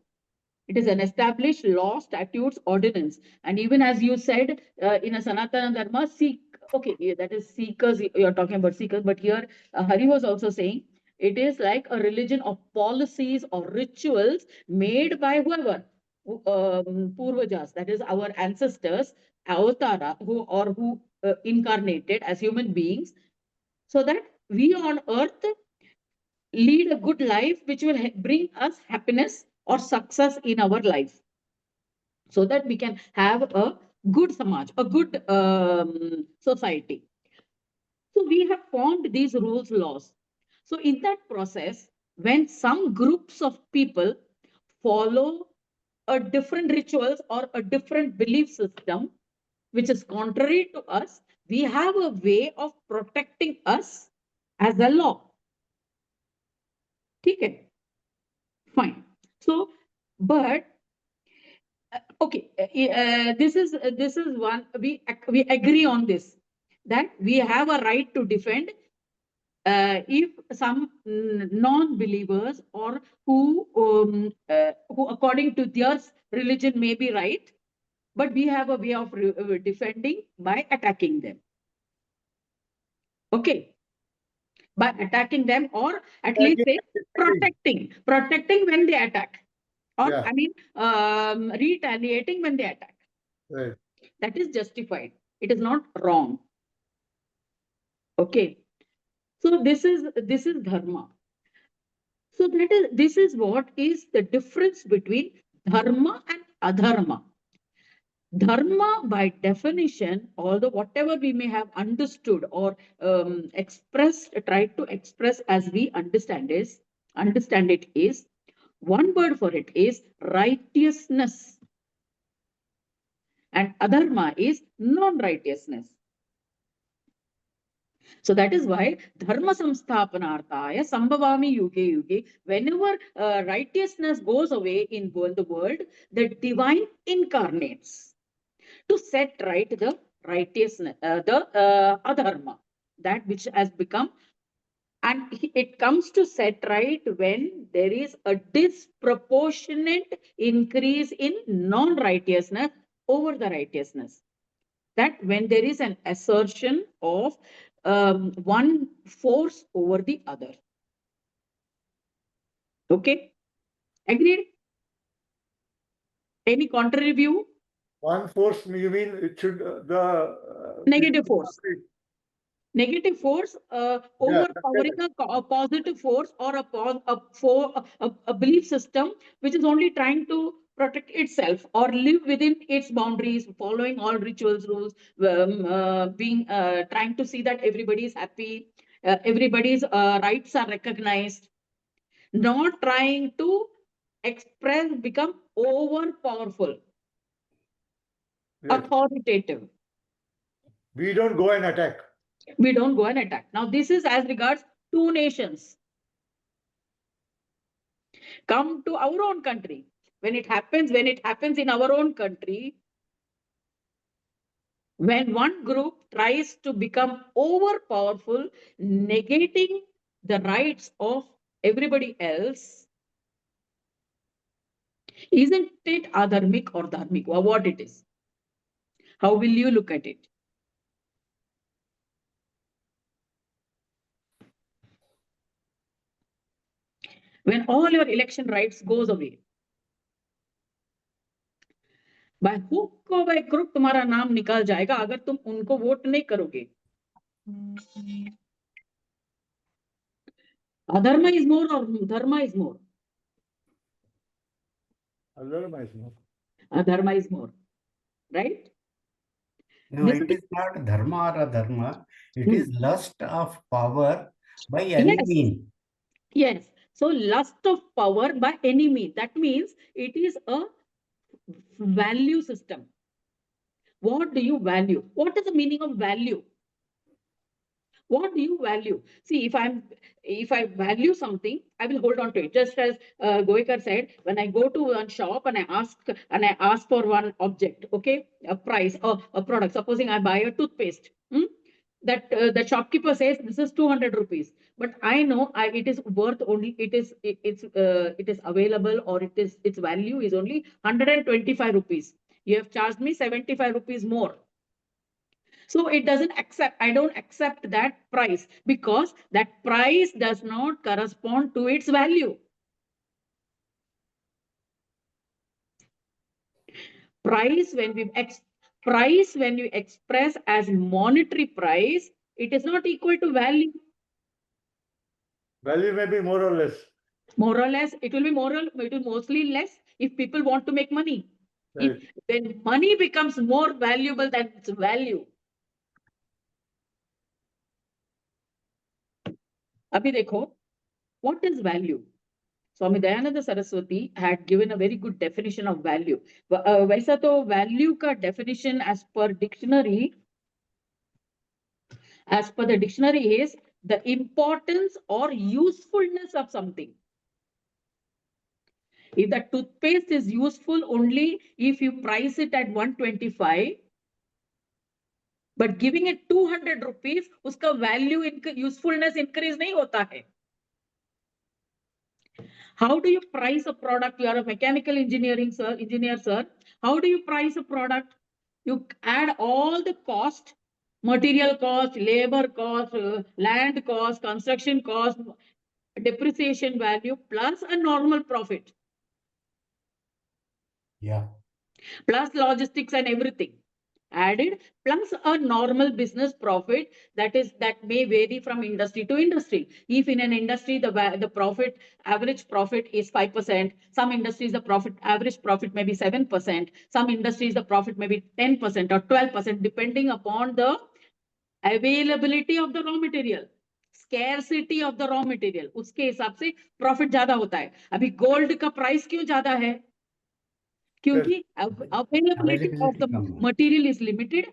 It is an established law, statutes, ordinance, and even as you said in a Sanatana Dharma, that is seekers. You are talking about seekers, but here Hari was also saying it is like a religion of policies or rituals made by whoever, Purvajas, that is our ancestors, Avatara, who incarnated as human beings, so that we on earth lead a good life which will bring us happiness or success in our life, so that we can have a good samaj, a good society. So we have formed these rules, laws. So in that process, when some groups of people follow a different rituals or a different belief system, which is contrary to us, we have a way of protecting us as a law. Okay, fine. So, but okay, this is one, we agree on this, that we have a right to defend if some non-believers or who according to their religion may be right, but we have a way of defending by attacking them. Okay, by attacking them, or at least say protecting when they attack, or I mean retaliating when they attack. right. That is justified. It is not wrong. Okay, so this is dharma. So this is what is the difference between dharma and adharma. Dharma, by definition, although whatever we may have understood or tried to express as we understand it is, one word for it is righteousness, and adharma is non-righteousness. So that is why dharma samsthapanarthaya sambhavami yuge yuge, whenever righteousness goes away in the world, the divine incarnates to set right the righteousness, the adharma, that which has become, and it comes to set right when there is a disproportionate increase in non-righteousness over the righteousness. That when there is an assertion of one force over the other. Okay, agreed? Any contrary view? One force, you mean it should Negative force. Negative force overpowering a positive force, or a belief system which is only trying to protect itself or live within its boundaries, following all rituals, rules, trying to see that everybody is happy, everybody's rights are recognized, not trying to express, become over powerful, Yes. authoritative. We don't go and attack. We don't go and attack. Now, this is as regards two nations. Come to our own country. When it happens in our own country, when one group tries to become over powerful, negating the rights of everybody else, isn't it adharmic or dharmic, or what it is? How will you look at it? When all your election rights goes away, by hook or by crook तुम्हारा नाम निकल जाएगा अगर तुम उनको vote नहीं करोगे. Adharma is more or dharma is more? Adharma is more. Adharma is more, right? No, This it is not dharma or adharma. It Hmm. is lust of power by any Yes. means. Yes. So lust of power by any means. That means it is a value system. What do you value? What is the meaning of value? What do you value? See, if I value something, I will hold on to it. Just as Goekar said, when I go to one shop and I ask for one object, okay, a price or a product. Supposing I buy a toothpaste, that the shopkeeper says this is 200 rupees, but I know it is worth only, it is available, or its value is only 125 rupees. You have charged me 75 rupees more. So it doesn't accept, I don't accept that price because that price does not correspond to its value. Price, when you express as monetary price, it is not equal to value. Value may be more or less. More or less, it will mostly less if people want to make money. Right. When money becomes more valuable than its value. Abhi dekho, what is value? Swami Dayananda Saraswati had given a very good definition of value. वैसा तो value का definition as per the dictionary is the importance or usefulness of something. If the toothpaste is useful only if you price it at 125, but giving it 200 rupees, uska value usefulness increase nahi hota hai. How do you price a product? You are a mechanical engineer, sir. How do you price a product? You add all the cost, material cost, labor cost, land cost, construction cost, depreciation value, plus a normal profit. Yeah. Plus logistics and everything added, plus a normal business profit that may vary from industry to industry. If in an industry the profit, average profit is 5%, some industries the average profit may be 7%, some industries the profit may be 10% or 12%, depending upon the availability of the raw material, scarcity of the raw material. उसके हिसाब से profit ज्यादा होता है. अभी gold का price क्यों ज्यादा है? क्योंकि availability of the material is limited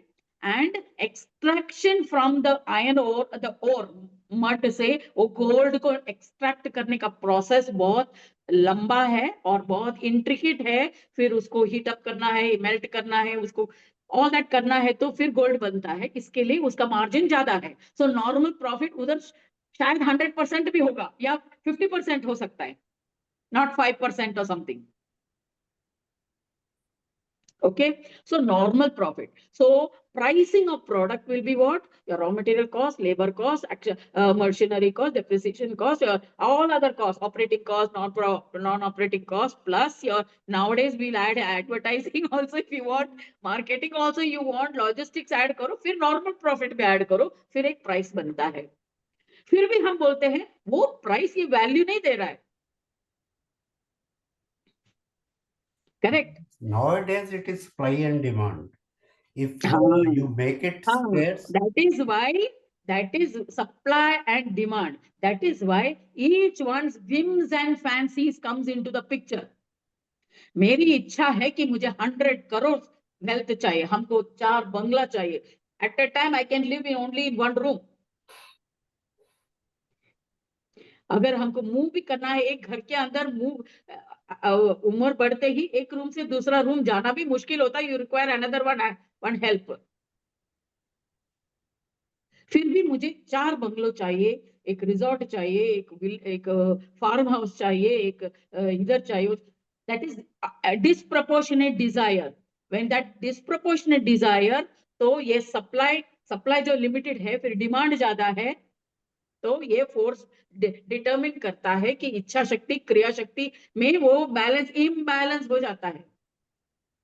and extraction from the iron ore, the ore mud से वो गोल्ड को एक्सट्रैक्ट करने का प्रोसेस बहुत लंबा है और बहुत इंट्रिकेट है. फिर उसको हीट अप करना है, मेल्ट करना है, उसको ऑल दैट करना है, तो फिर गोल्ड बनता है. इसके लिए उसका मार्जिन ज्यादा है. सो नॉर्मल प्रॉफिट उधर शायद 100% भी होगा या 50% हो सकता है, not 5% or something. Okay, so normal profit. So pricing of product will be what? Your raw material cost, labor cost, machinery cost, depreciation cost, your all other costs, operating cost, non-operating cost, plus your, nowadays we'll add advertising also if you want, marketing also you want, logistics add करो, फिर normal profit भी add करो, फिर एक price बनता है. फिर भी हम बोलते हैं वो price ये value नहीं दे रहा है. Correct. Nowadays, it is supply and demand. If you make it scarce, that is supply and demand. That is why each one's whims and fancies comes into the picture. मेरी इच्छा है कि मुझे 100 crore wealth चाहिए, हमको 4 बंगला चाहिए. At a time I can live in only in one room. अगर हमको मूव भी करना है एक घर के अंदर, उम्र बढ़ते ही एक रूम से दूसरा रूम जाना भी मुश्किल होता है. You require another one help. फिर भी मुझे 4 बंगलो चाहिए, एक रिजॉर्ट चाहिए, एक फार्म हाउस चाहिए, एक इधर चाहिए. That is disproportionate desire. When that disproportionate desire, तो ये सप्लाई जो लिमिटेड है, फिर डिमांड ज्यादा है, तो ये फोर्स डिटरमिन करता है कि इच्छा शक्ति क्रिया शक्ति में वो बैलेंस इम्बैलेंस हो जाता है,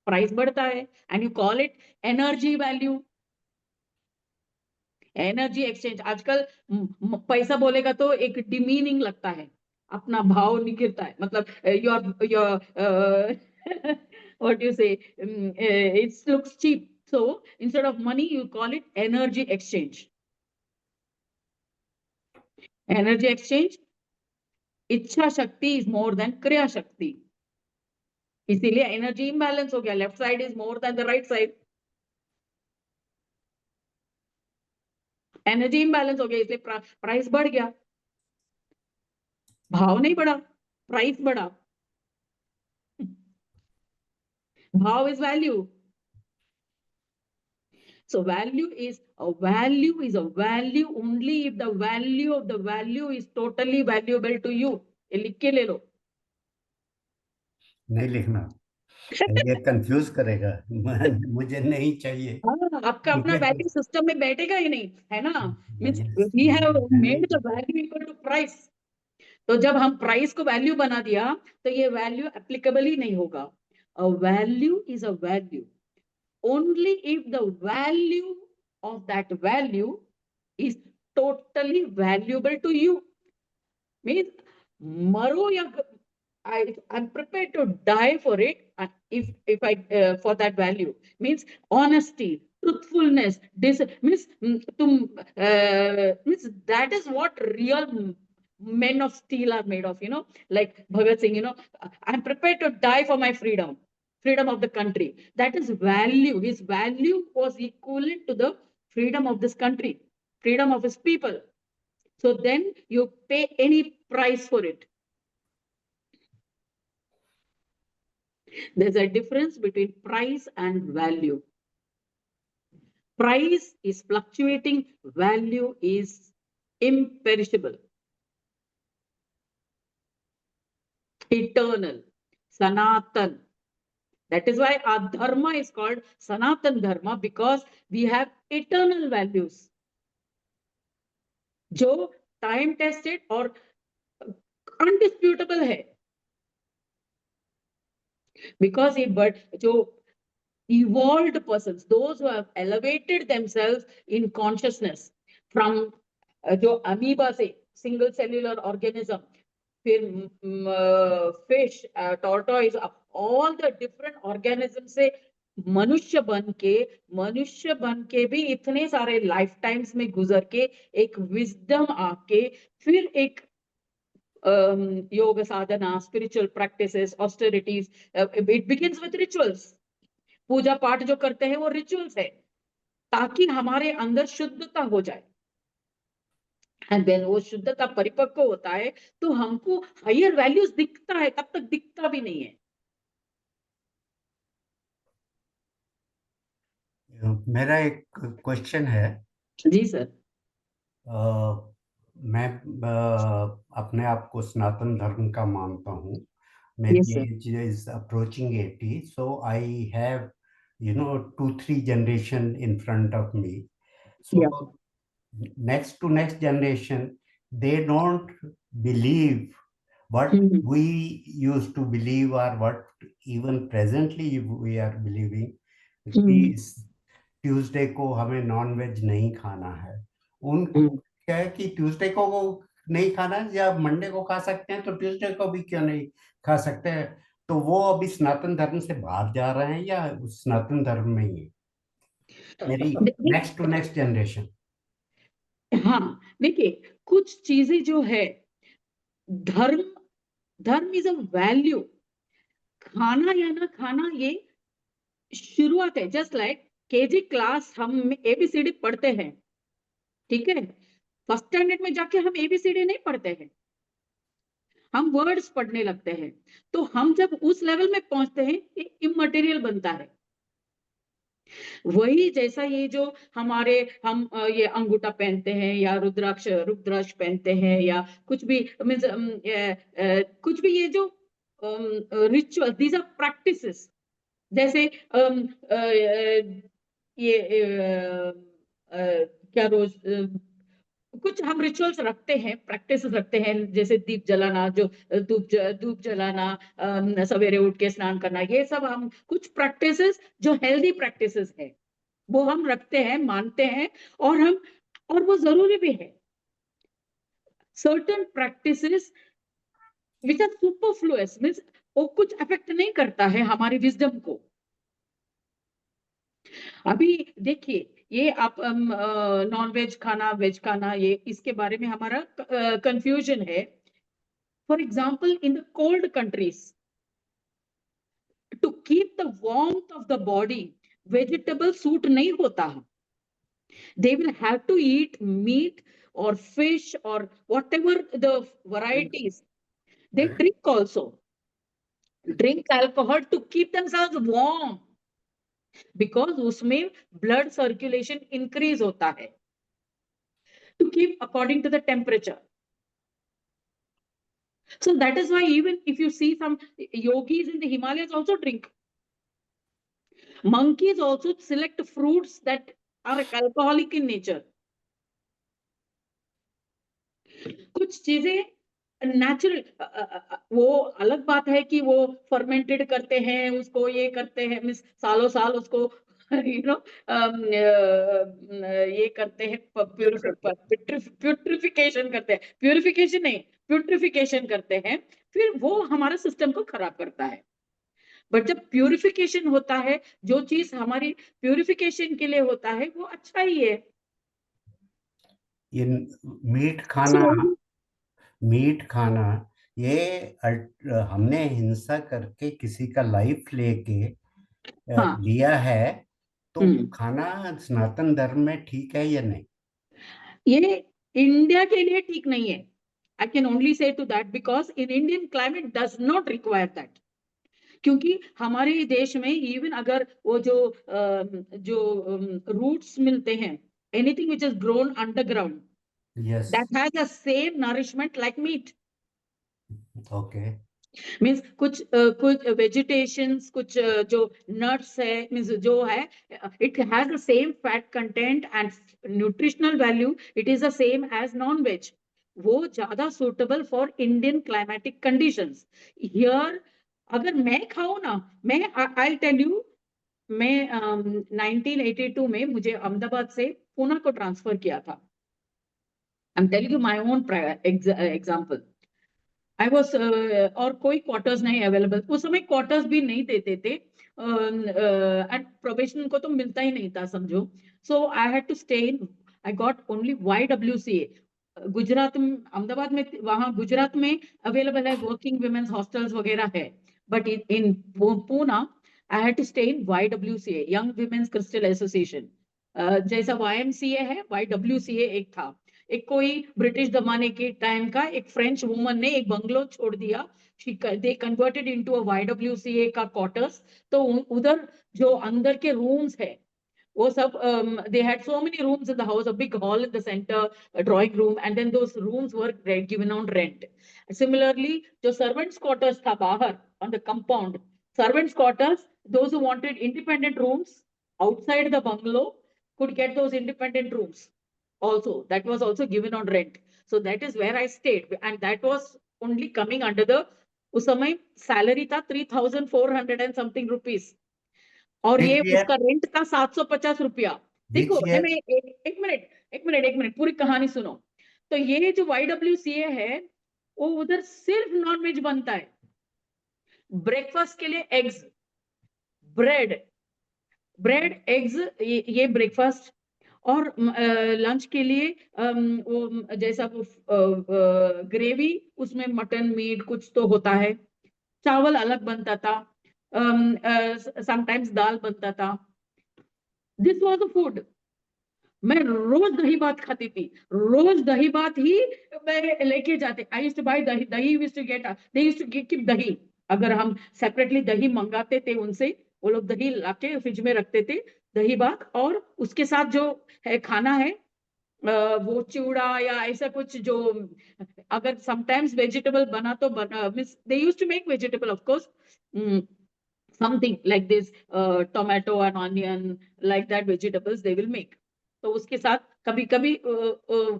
प्राइस बढ़ता है. And you call it energy value, energy exchange. आजकल पैसा बोलेगा तो एक डिमीनिंग लगता है, अपना भाव निखरता है. मतलब your what you say, it's looks cheap. So instead of money you call it energy exchange. Energy exchange, इच्छा शक्ति इज मोर देन क्रिया शक्ति. इसीलिए एनर्जी इम्बैलेंस हो गया. Left side is more than the right side. Energy imbalance हो गया, इसलिए प्राइस बढ़ गया. भाव नहीं बढ़ा, प्राइस बढ़ा. भाव is value. So value is a value only if the value of the value is totally valuable to you. ये लिख के ले लो. नहीं लिखना, ये कंफ्यूज करेगा. मुझे नहीं चाहिए. हाँ, आपका अपना मुझे वैल्यू सिस्टम में बैठेगा ही नहीं, है ना. Means Yes, we have made the money value equal to price. तो जब हम प्राइस को वैल्यू बना दिया तो ये वैल्यू एप्लीकेबल ही नहीं होगा. A value is a value only if the value of that value is totally valuable to you. Means maro ya I'm prepared to die for it, if I for that value. Means honesty, truthfulness, this means means that is what real men of steel are made of, like Bhagat Singh. I'm prepared to die for my freedom of the country. That is value. His value was equivalent to the freedom of this country, freedom of his people. So then you pay any price for it. There's a difference between price and value. Price is fluctuating, value is imperishable, eternal, Sanatan. That is why our dharma is called Sanatan Dharma, because we have eternal values, जो time tested और undisputable है. Because जो evolved persons, those who have elevated themselves in consciousness from जो amoeba से single cellular organism, फिर fish, tortoise, all the different organisms से मनुष्य बन के भी इतने सारे लाइफ टाइम्स में गुजर के एक विजडम आके फिर एक yoga sadhana, spiritual practices, austerities. It begins with rituals. पूजा पाठ जो करते हैं वो रिचुअल्स है, ताकि हमारे अंदर शुद्धता हो जाए. एंड देन वो शुद्धता परिपक्व होता है तो हमको हायर वैल्यूज दिखता है, तब तक दिखता भी नहीं है. मेरा एक क्वेश्चन है. जी सर. मैं अपने आप को सनातन धर्म का मानता हूँ. मेरी age is approaching 80, so I have 2-3 generation in front of me. So next generation, they don't believe what we used to believe or what even presently we are believing. Tuesday को हमें नॉन वेज नहीं खाना है. उनको क्या है कि Tuesday को नहीं खाना है, या मंडे को खा सकते हैं तो ट्यूसडे को भी क्यों नहीं खा सकते हैं. तो वो अभी सनातन धर्म से बाहर जा रहे हैं या उस सनातन धर्म में ही है? मेरी नेक्स्ट टू नेक्स्ट जनरेशन। हाँ, देखिए कुछ चीजें जो है, धर्म धर्म इज अ वैल्यू। खाना या ना खाना ये शुरुआत है। जस्ट लाइक केजी क्लास हम एबीसीडी पढ़ते हैं, ठीक है। फर्स्ट स्टैंडर्ड में जाके हम एबीसीडी नहीं पढ़ते हैं, हम वर्ड्स पढ़ने लगते हैं। तो हम जब उस लेवल में पहुंचते हैं, ये इममटेरियल बनता है। वही जैसा ये जो हमारे हम ये अंगूठा पहनते हैं या रुद्राक्ष पहनते हैं या कुछ भी मीन्स कुछ भी, ये जो रिचुअल, दीज आर प्रैक्टिसेस। जैसे ये क्या रोज कुछ हम रिचुअल्स रखते हैं, प्रैक्टिस रखते हैं, जैसे दीप जलाना, जो धूप जलाना, सवेरे उठ के स्नान करना, ये सब हम कुछ प्रैक्टिसेस जो हेल्दी प्रैक्टिसेस है वो हम रखते हैं, मानते हैं। और वो जरूरी भी है। Certain practices which are superfluous means वो कुछ अफेक्ट नहीं करता है हमारी विजडम को। अभी देखिए, ये आप नॉन वेज खाना, वेज खाना, ये इसके बारे में हमारा कंफ्यूजन है। For example, in the cold countries, to keep the warmth of the body, vegetable suit नहीं होता है। They will have to eat meat or fish or whatever the varieties. They drink also, drink alcohol to keep themselves warm, because उसमें blood circulation increase होता है, to keep according to the temperature. So that is why even if you see some yogis in the Himalayas also drink. Monkeys also select fruits that are alcoholic in nature. कुछ चीजें natural, वो अलग बात है कि वो fermented करते हैं, उसको ये करते हैं, मीन्स सालों साल उसको यू नो ये करते हैं, प्यूरिफिकेशन करते हैं, प्यूरिफिकेशन नहीं, प्यूट्रिफिकेशन करते हैं, फिर वो हमारे सिस्टम को खराब करता है। बट जब प्यूरिफिकेशन होता है, जो चीज हमारी प्यूरिफिकेशन के लिए होता है, वो अच्छा ही है। ये मीट खाना, So, मीट खाना, ये हमने हिंसा करके किसी का लाइफ लेके हाँ, लिया है, तो हम्म, खाना सनातन धर्म में ठीक है या नहीं? ये इंडिया के लिए ठीक नहीं है। I can only say to that because in Indian climate does not require that. क्योंकि हमारे देश में इवन अगर वो जो रूट्स मिलते हैं, anything which is grown underground, yes. That has the same nourishment like meat. Okay. Means कुछ वेजिटेशंस, कुछ जो नट्स है, मीन्स जो है, it has the same fat content and nutritional value, it is the same as non veg. वो ज्यादा suitable for Indian climatic conditions. Here अगर मैं खाऊं ना, मैं आई टेल यू, मैं 1982 में मुझे अहमदाबाद से पूना को ट्रांसफर किया था। आई am telling you my own example. I was और कोई क्वार्टर्स नहीं अवेलेबल उस समय, क्वार्टर्स भी नहीं देते थे, एंड प्रोबेशन को तो मिलता ही नहीं था समझो। So I had to stay in, I got only YWCA। Gujarat में, अहमदाबाद में, वहां गुजरात में अवेलेबल है, वर्किंग वुमेन्स हॉस्टल्स वगैरह है, but in Poona I had to stay in YWCA, young women's crystal association. जैसा YMCA है, YWCA एक था। एक कोई ब्रिटिश जमाने के टाइम का एक फ्रेंच वुमन ने एक बंगलो छोड़ दिया, they converted into a YWCA का क्वार्टर्स। तो उधर जो अंदर के रूम्स है वो सब, they had so many rooms in the house, a big hall in the center, a drawing room, and then those rooms were given on rent. Similarly, जो servants quarters था बाहर on the compound, servants quarters, those who wanted independent rooms outside the bungalow could get those independent rooms also. That was also given on rent. So that is where I stayed, and that was only coming under the, उस समय salary था 3,400 and something rupees, और ये which year? उसका rent था 750 रुपया। देखो, which year? मैं एक मिनट पूरी कहानी सुनो। तो ये जो YWCA है, वो उधर सिर्फ नॉन वेज बनता है। ब्रेकफास्ट के लिए एग्स, ब्रेड एग्स, ये ब्रेकफास्ट। और लंच के लिए वो जैसा वो ग्रेवी, उसमें मटन मीट कुछ तो होता है, चावल अलग बनता था, समटाइम्स दाल बनता था। This was the food. मैं रोज दही भात खाती थी, रोज दही भात ही मैं लेके जाते। I used to buy dahi, dahi used to get, they used to keep dahi. अगर हम सेपरेटली दही मंगाते थे उनसे, वो लोग दही लाके फ्रिज में रखते थे, दही भात। और उसके साथ जो है खाना है, वो चिवड़ा या ऐसा कुछ जो, अगर समटाइम्स वेजिटेबल बना तो बना, means they used to make vegetable of course, something like this, tomato and onion, like that vegetables they will make। तो उसके साथ कभी कभी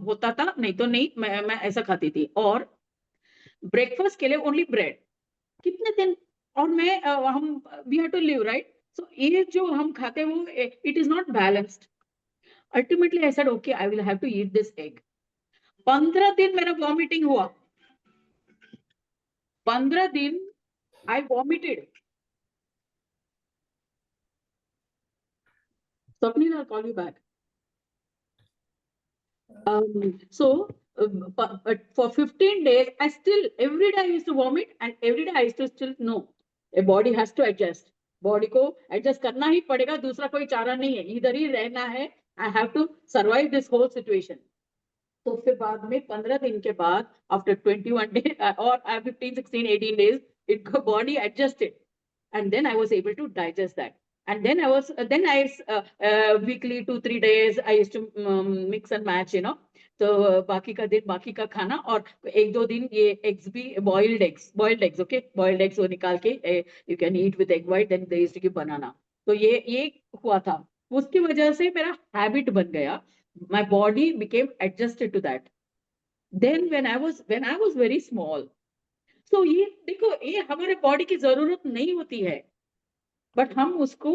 होता था, नहीं तो नहीं, मैं ऐसा खाती थी। और ब्रेकफास्ट के लिए ओनली ब्रेड। कितने दिन, और मैं हम we have to live right. So ये जो हम खाते हैं वो it is not balanced. Ultimately I said okay, I will have to eat this egg. 15 दिन मेरा वॉमिटिंग हुआ, 15 दिन I vomited. Swapnil, I'll call you back. So but for 15 days, I still, every day I used to vomit, and every day I used to still know a body has to adjust. Body को adjust करना ही पड़ेगा, दूसरा कोई चारा नहीं है, इधर ही रहना है। I have to survive this whole situation. तो फिर बाद में 15 दिन के बाद, आफ्टर 21 days और 15, 16, 18 days, it body adjusted, and then I was able to digest that. And then weekly 2-3 days I used to mix and match, you know। तो बाकी का दिन बाकी का खाना, और 1-2 दिन ये एग्स भी, boiled eggs, okay, boiled eggs वो निकाल के you can eat with egg white, then they used to give banana. तो ये हुआ था। उसकी वजह से मेरा हैबिट बन गया, my body became adjusted to that। then when I was very small, so ये देखो, ये हमारे बॉडी की जरूरत नहीं होती है, बट हम उसको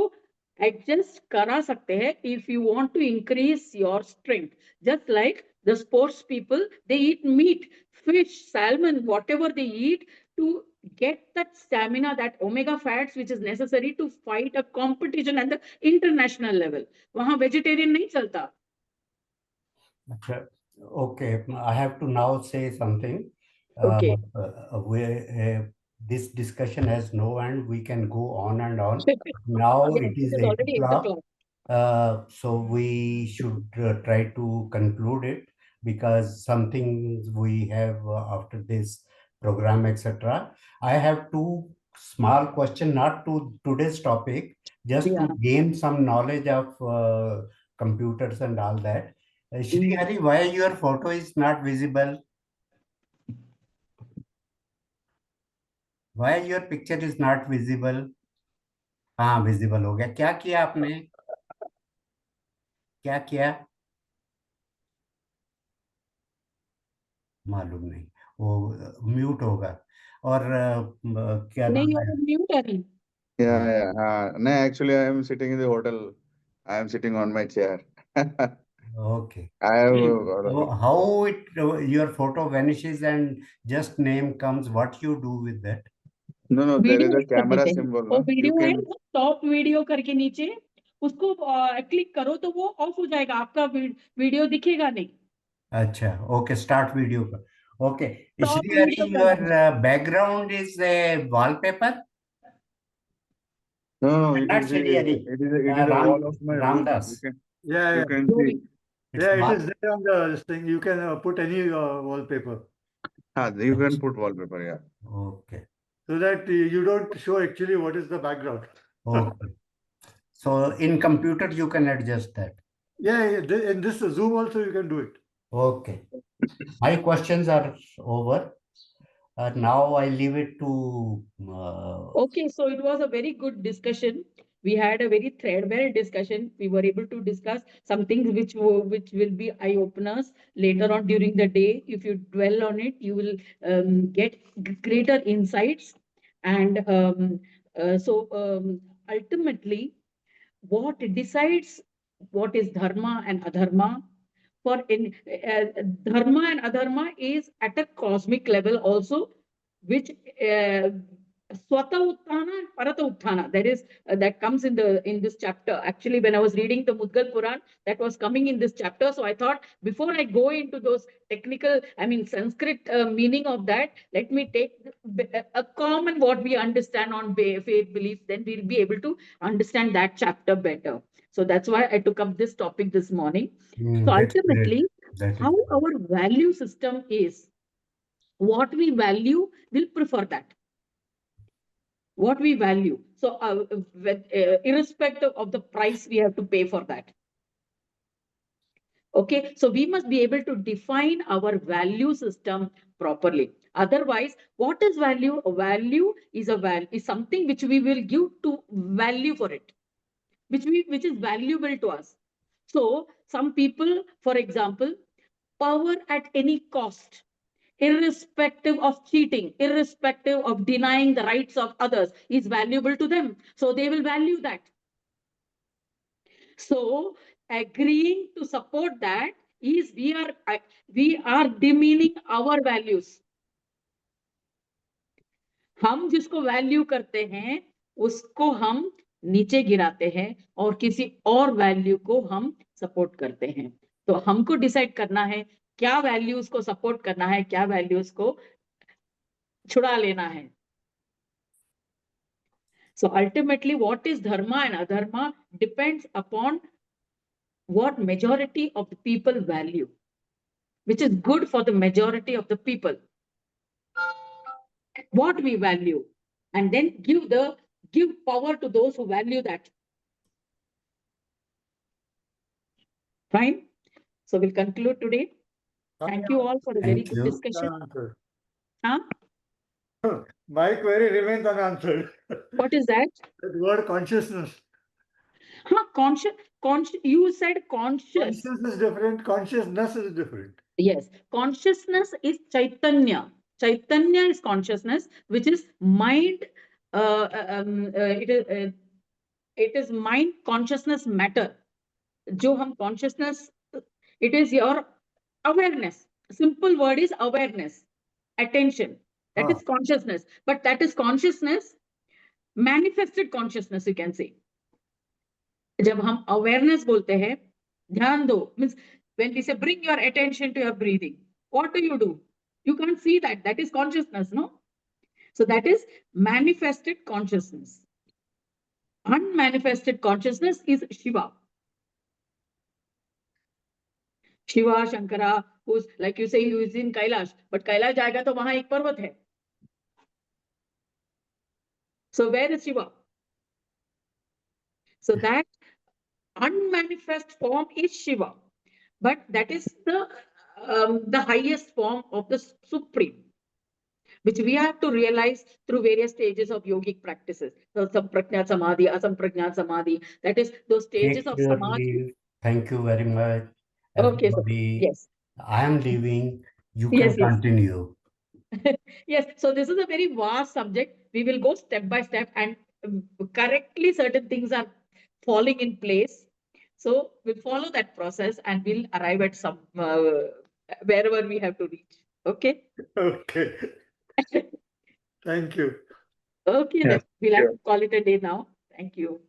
एडजस्ट करा सकते हैं if you want to increase your strength. Just like the sports people, they eat meat, fish, salmon, whatever they eat to get that stamina, that omega fats which is necessary to fight a competition at the international level। वहां vegetarian नहीं चलता। Okay, I have to now say something. Okay. This discussion has no end. We can go on and on. Now Yes, it it is is 8 already 8 o'clock. o'clock. So we should try to conclude it, because some things we have after this program, etc. I have two small questions, not to today's topic, just to Yeah. gain some knowledge of computers and all that. Shri Hari, why your photo is not visible? Why your picture is not visible? हाँ, visible हो गया। क्या किया आपने? क्या किया? मालूम नहीं, वो म्यूट होगा। और क्या नहीं, नाम वो है? म्यूट है नहीं। Yeah, yeah. No, actually, I am sitting in the hotel. I am sitting on my chair. Okay. I have. So how it your photo vanishes and just name comes? What you do with that? No, no, there is video a कर camera देते हैं, symbol, वो no? You video है, can. वो top video करके नीचे उसको click करो तो वो ऑफ हो जाएगा, आपका वीडियो दिखेगा नहीं। अच्छा, okay, start video पर। Okay, top Shri Hari, video your करना। background is a wallpaper? No, no, it Not is Shri Hari, it is a wall of my room. Ramdas. Yeah, You yeah. can जो see. भी। It's Yeah, it wall. is there on the this thing. You can put any wallpaper You can put wallpaper. Yeah. Okay, so that you don't show actually what is the background. okay. So in computer you can adjust that. Yeah, yeah, in this Zoom also you can do it. Okay. My questions are over. Now I leave it to. Okay, so it was a very good discussion. We had a very threadbare discussion. We were able to discuss some things which will be eye openers later on during the day. If you dwell on it, you will get greater insights. And ultimately, what decides what is dharma and adharma? For in dharma and adharma is at a cosmic level also, which Swata Utthana and Parata Utthana. That is that comes in this chapter. Actually, when I was reading the Mudgal Puran, that was coming in this chapter. So I thought before I go into those technical, Sanskrit meaning of that, let me take a common what we understand on faith belief. Then we'll be able to understand that chapter better. So that's why I took up this topic this morning. So That's great. ultimately, That is how our value system is, what we value, will prefer that. What we value. So irrespective of the price we have to pay for that. Okay, so we must be able to define our value system properly. Otherwise, what is value? A value is is something which we will give to value for it, which is valuable to us. So some people, for example, power at any cost, irrespective of cheating, irrespective of denying the rights of others, is valuable to them. So they will value that. So agreeing to support that is we are demeaning our values. हम जिसको value करते हैं उसको हम नीचे गिराते हैं और किसी और वैल्यू को हम सपोर्ट करते हैं. तो हमको डिसाइड करना है क्या वैल्यूज को सपोर्ट करना है, क्या वैल्यूज को छुड़ा लेना है. So ultimately, what is dharma and adharma depends upon what majority of the people value, which is good for the majority of the people. What we value, and then give power to those who value that. Fine. So we'll conclude today. Thank you all for a very good discussion. Huh? My query remains unanswered. What is that? The word consciousness. You said conscious. Conscious is different. Consciousness is different. Yes, consciousness is Chaitanya. Chaitanya is consciousness, which is mind. It is mind, consciousness, matter. जो हम consciousness, it is your awareness. Simple word is awareness, attention. That is consciousness. But that is consciousness, manifested consciousness, you can say. जब हम awareness बोलते हैं, ध्यान दो, means when we say bring your attention to your breathing, what do? You can't see that. That is consciousness, no? So that is manifested consciousness. Unmanifested consciousness is Shiva. Shiva, Shankara, who's like you say, who is in Kailash, but Kailash जाएगा तो वहां एक पर्वत है. So where is Shiva? So that unmanifest form is Shiva, but that is the highest form of the Supreme, which we have to realize through various stages of yogic practices. So Samprajnat Samadhi, Asamprajnat Samadhi, that is those stages of Samadhi. Thank you very much, Okay, so everybody. yes. I am leaving. You Yes, can continue. Yes, so this is a very vast subject. We will go step by step, and correctly certain things are falling in place. So we'll follow that process and we'll arrive at some wherever we have to reach. Okay. Okay. Thank you. Okay, Yeah, then we'll have sure. to call it a day now. Thank you.